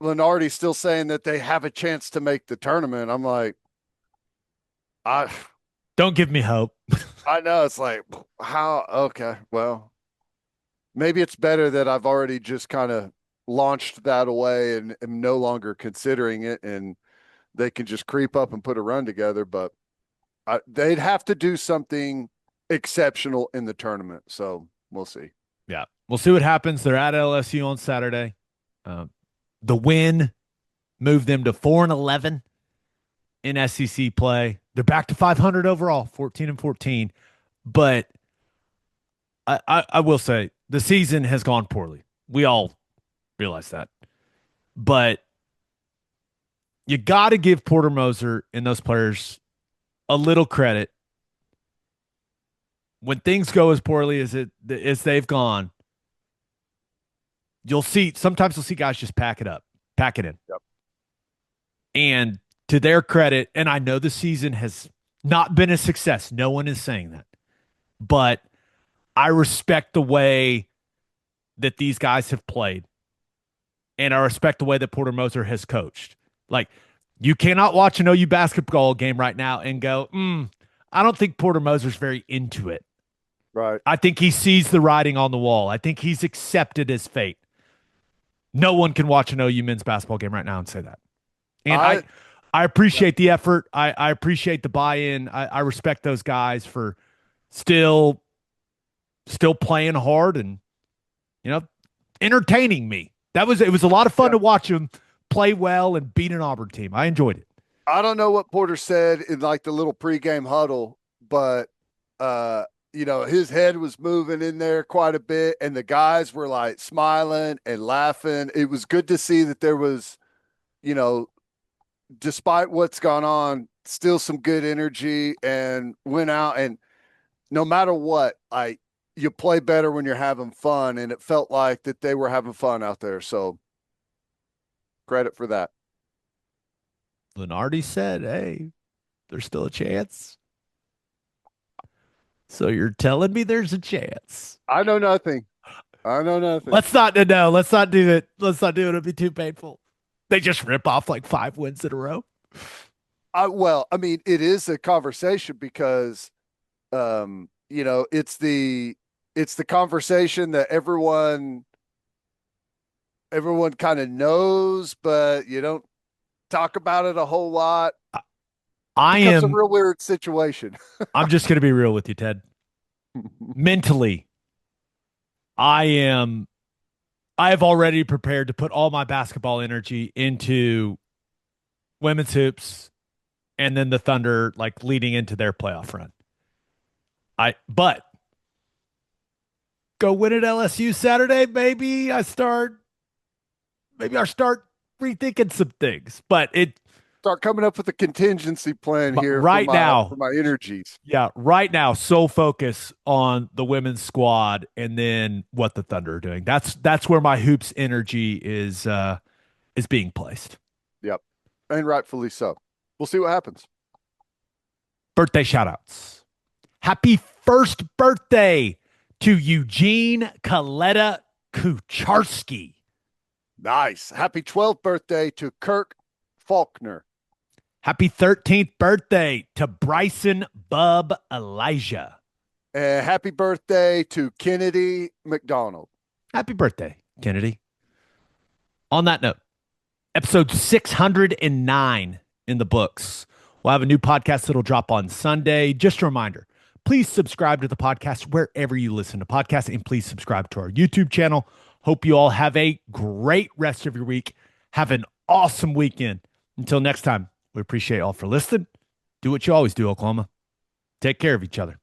Lenardi's still saying that they have a chance to make the tournament. I'm like, I Don't give me hope. I know it's like how okay, well, maybe it's better that I've already just kind of launched that away and am no longer considering it, and they can just creep up and put a run together. But they'd have to do something exceptional in the tournament. So we'll see. Yeah. We'll see what happens. They're at LSU on Saturday. The win moved them to 4-11 in SEC play. They're back to 500 overall, 14-14. But I will say the season has gone poorly. We all realize that. But you got to give Porter Moser and those players a little credit. When things go as poorly as they've gone, sometimes you'll see guys just pack it up, pack it in. Yep. And to their credit, and I know the season has not been a success. No one is saying that. But I respect the way that these guys have played. And I respect the way that Porter Moser has coached. Like, you cannot watch an OU basketball game right now and go, I don't think Porter Moser's very into it. Right. I think he sees the writing on the wall. I think he's accepted his fate. No one can watch an OU men's basketball game right now and say that. And I appreciate the effort. I appreciate the buy-in. I respect those guys for still playing hard and, entertaining me. It was a lot of fun to watch him play well and beat an Auburn team. I enjoyed it. I don't know what Porter said in like the little pregame huddle, but his head was moving in there quite a bit, and the guys were like smiling and laughing. It was good to see that there was, despite what's gone on, still some good energy, and went out, and no matter what, you play better when you're having fun, and it felt like that they were having fun out there. So credit for that. Lenardi said, hey, there's still a chance. So you're telling me there's a chance? I know nothing. Let's not do it. Let's not do it. It'll be too painful. They just rip off like 5 wins in a row. It is a conversation because, it's the conversation that everyone everyone kind of knows, but you don't talk about it a whole lot. It's a real weird situation. I'm just going to be real with you, Ted. Mentally, I have already prepared to put all my basketball energy into women's hoops and then the Thunder, like leading into their playoff run. But go win at LSU Saturday, maybe I start rethinking some things. But start coming up with a contingency plan here right now for my energies. Yeah, right now, sole focus on the women's squad and then what the Thunder are doing. That's where my hoops energy is being placed. Yep, and rightfully so. We'll see what happens. Birthday shout-outs. Happy first birthday to Eugene Coletta Kucharski. Nice. Happy 12th birthday to Kirk Faulkner. Happy 13th birthday to Bryson Bub Elijah. Happy birthday to Kennedy McDonald. Happy birthday, Kennedy. On that note, episode 609 in the books. We'll have a new podcast that'll drop on Sunday. Just a reminder, please subscribe to the podcast wherever you listen to podcasts, and please subscribe to our YouTube channel. Hope you all have a great rest of your week. Have an awesome weekend. Until next time, we appreciate you all for listening. Do what you always do, Oklahoma. Take care of each other.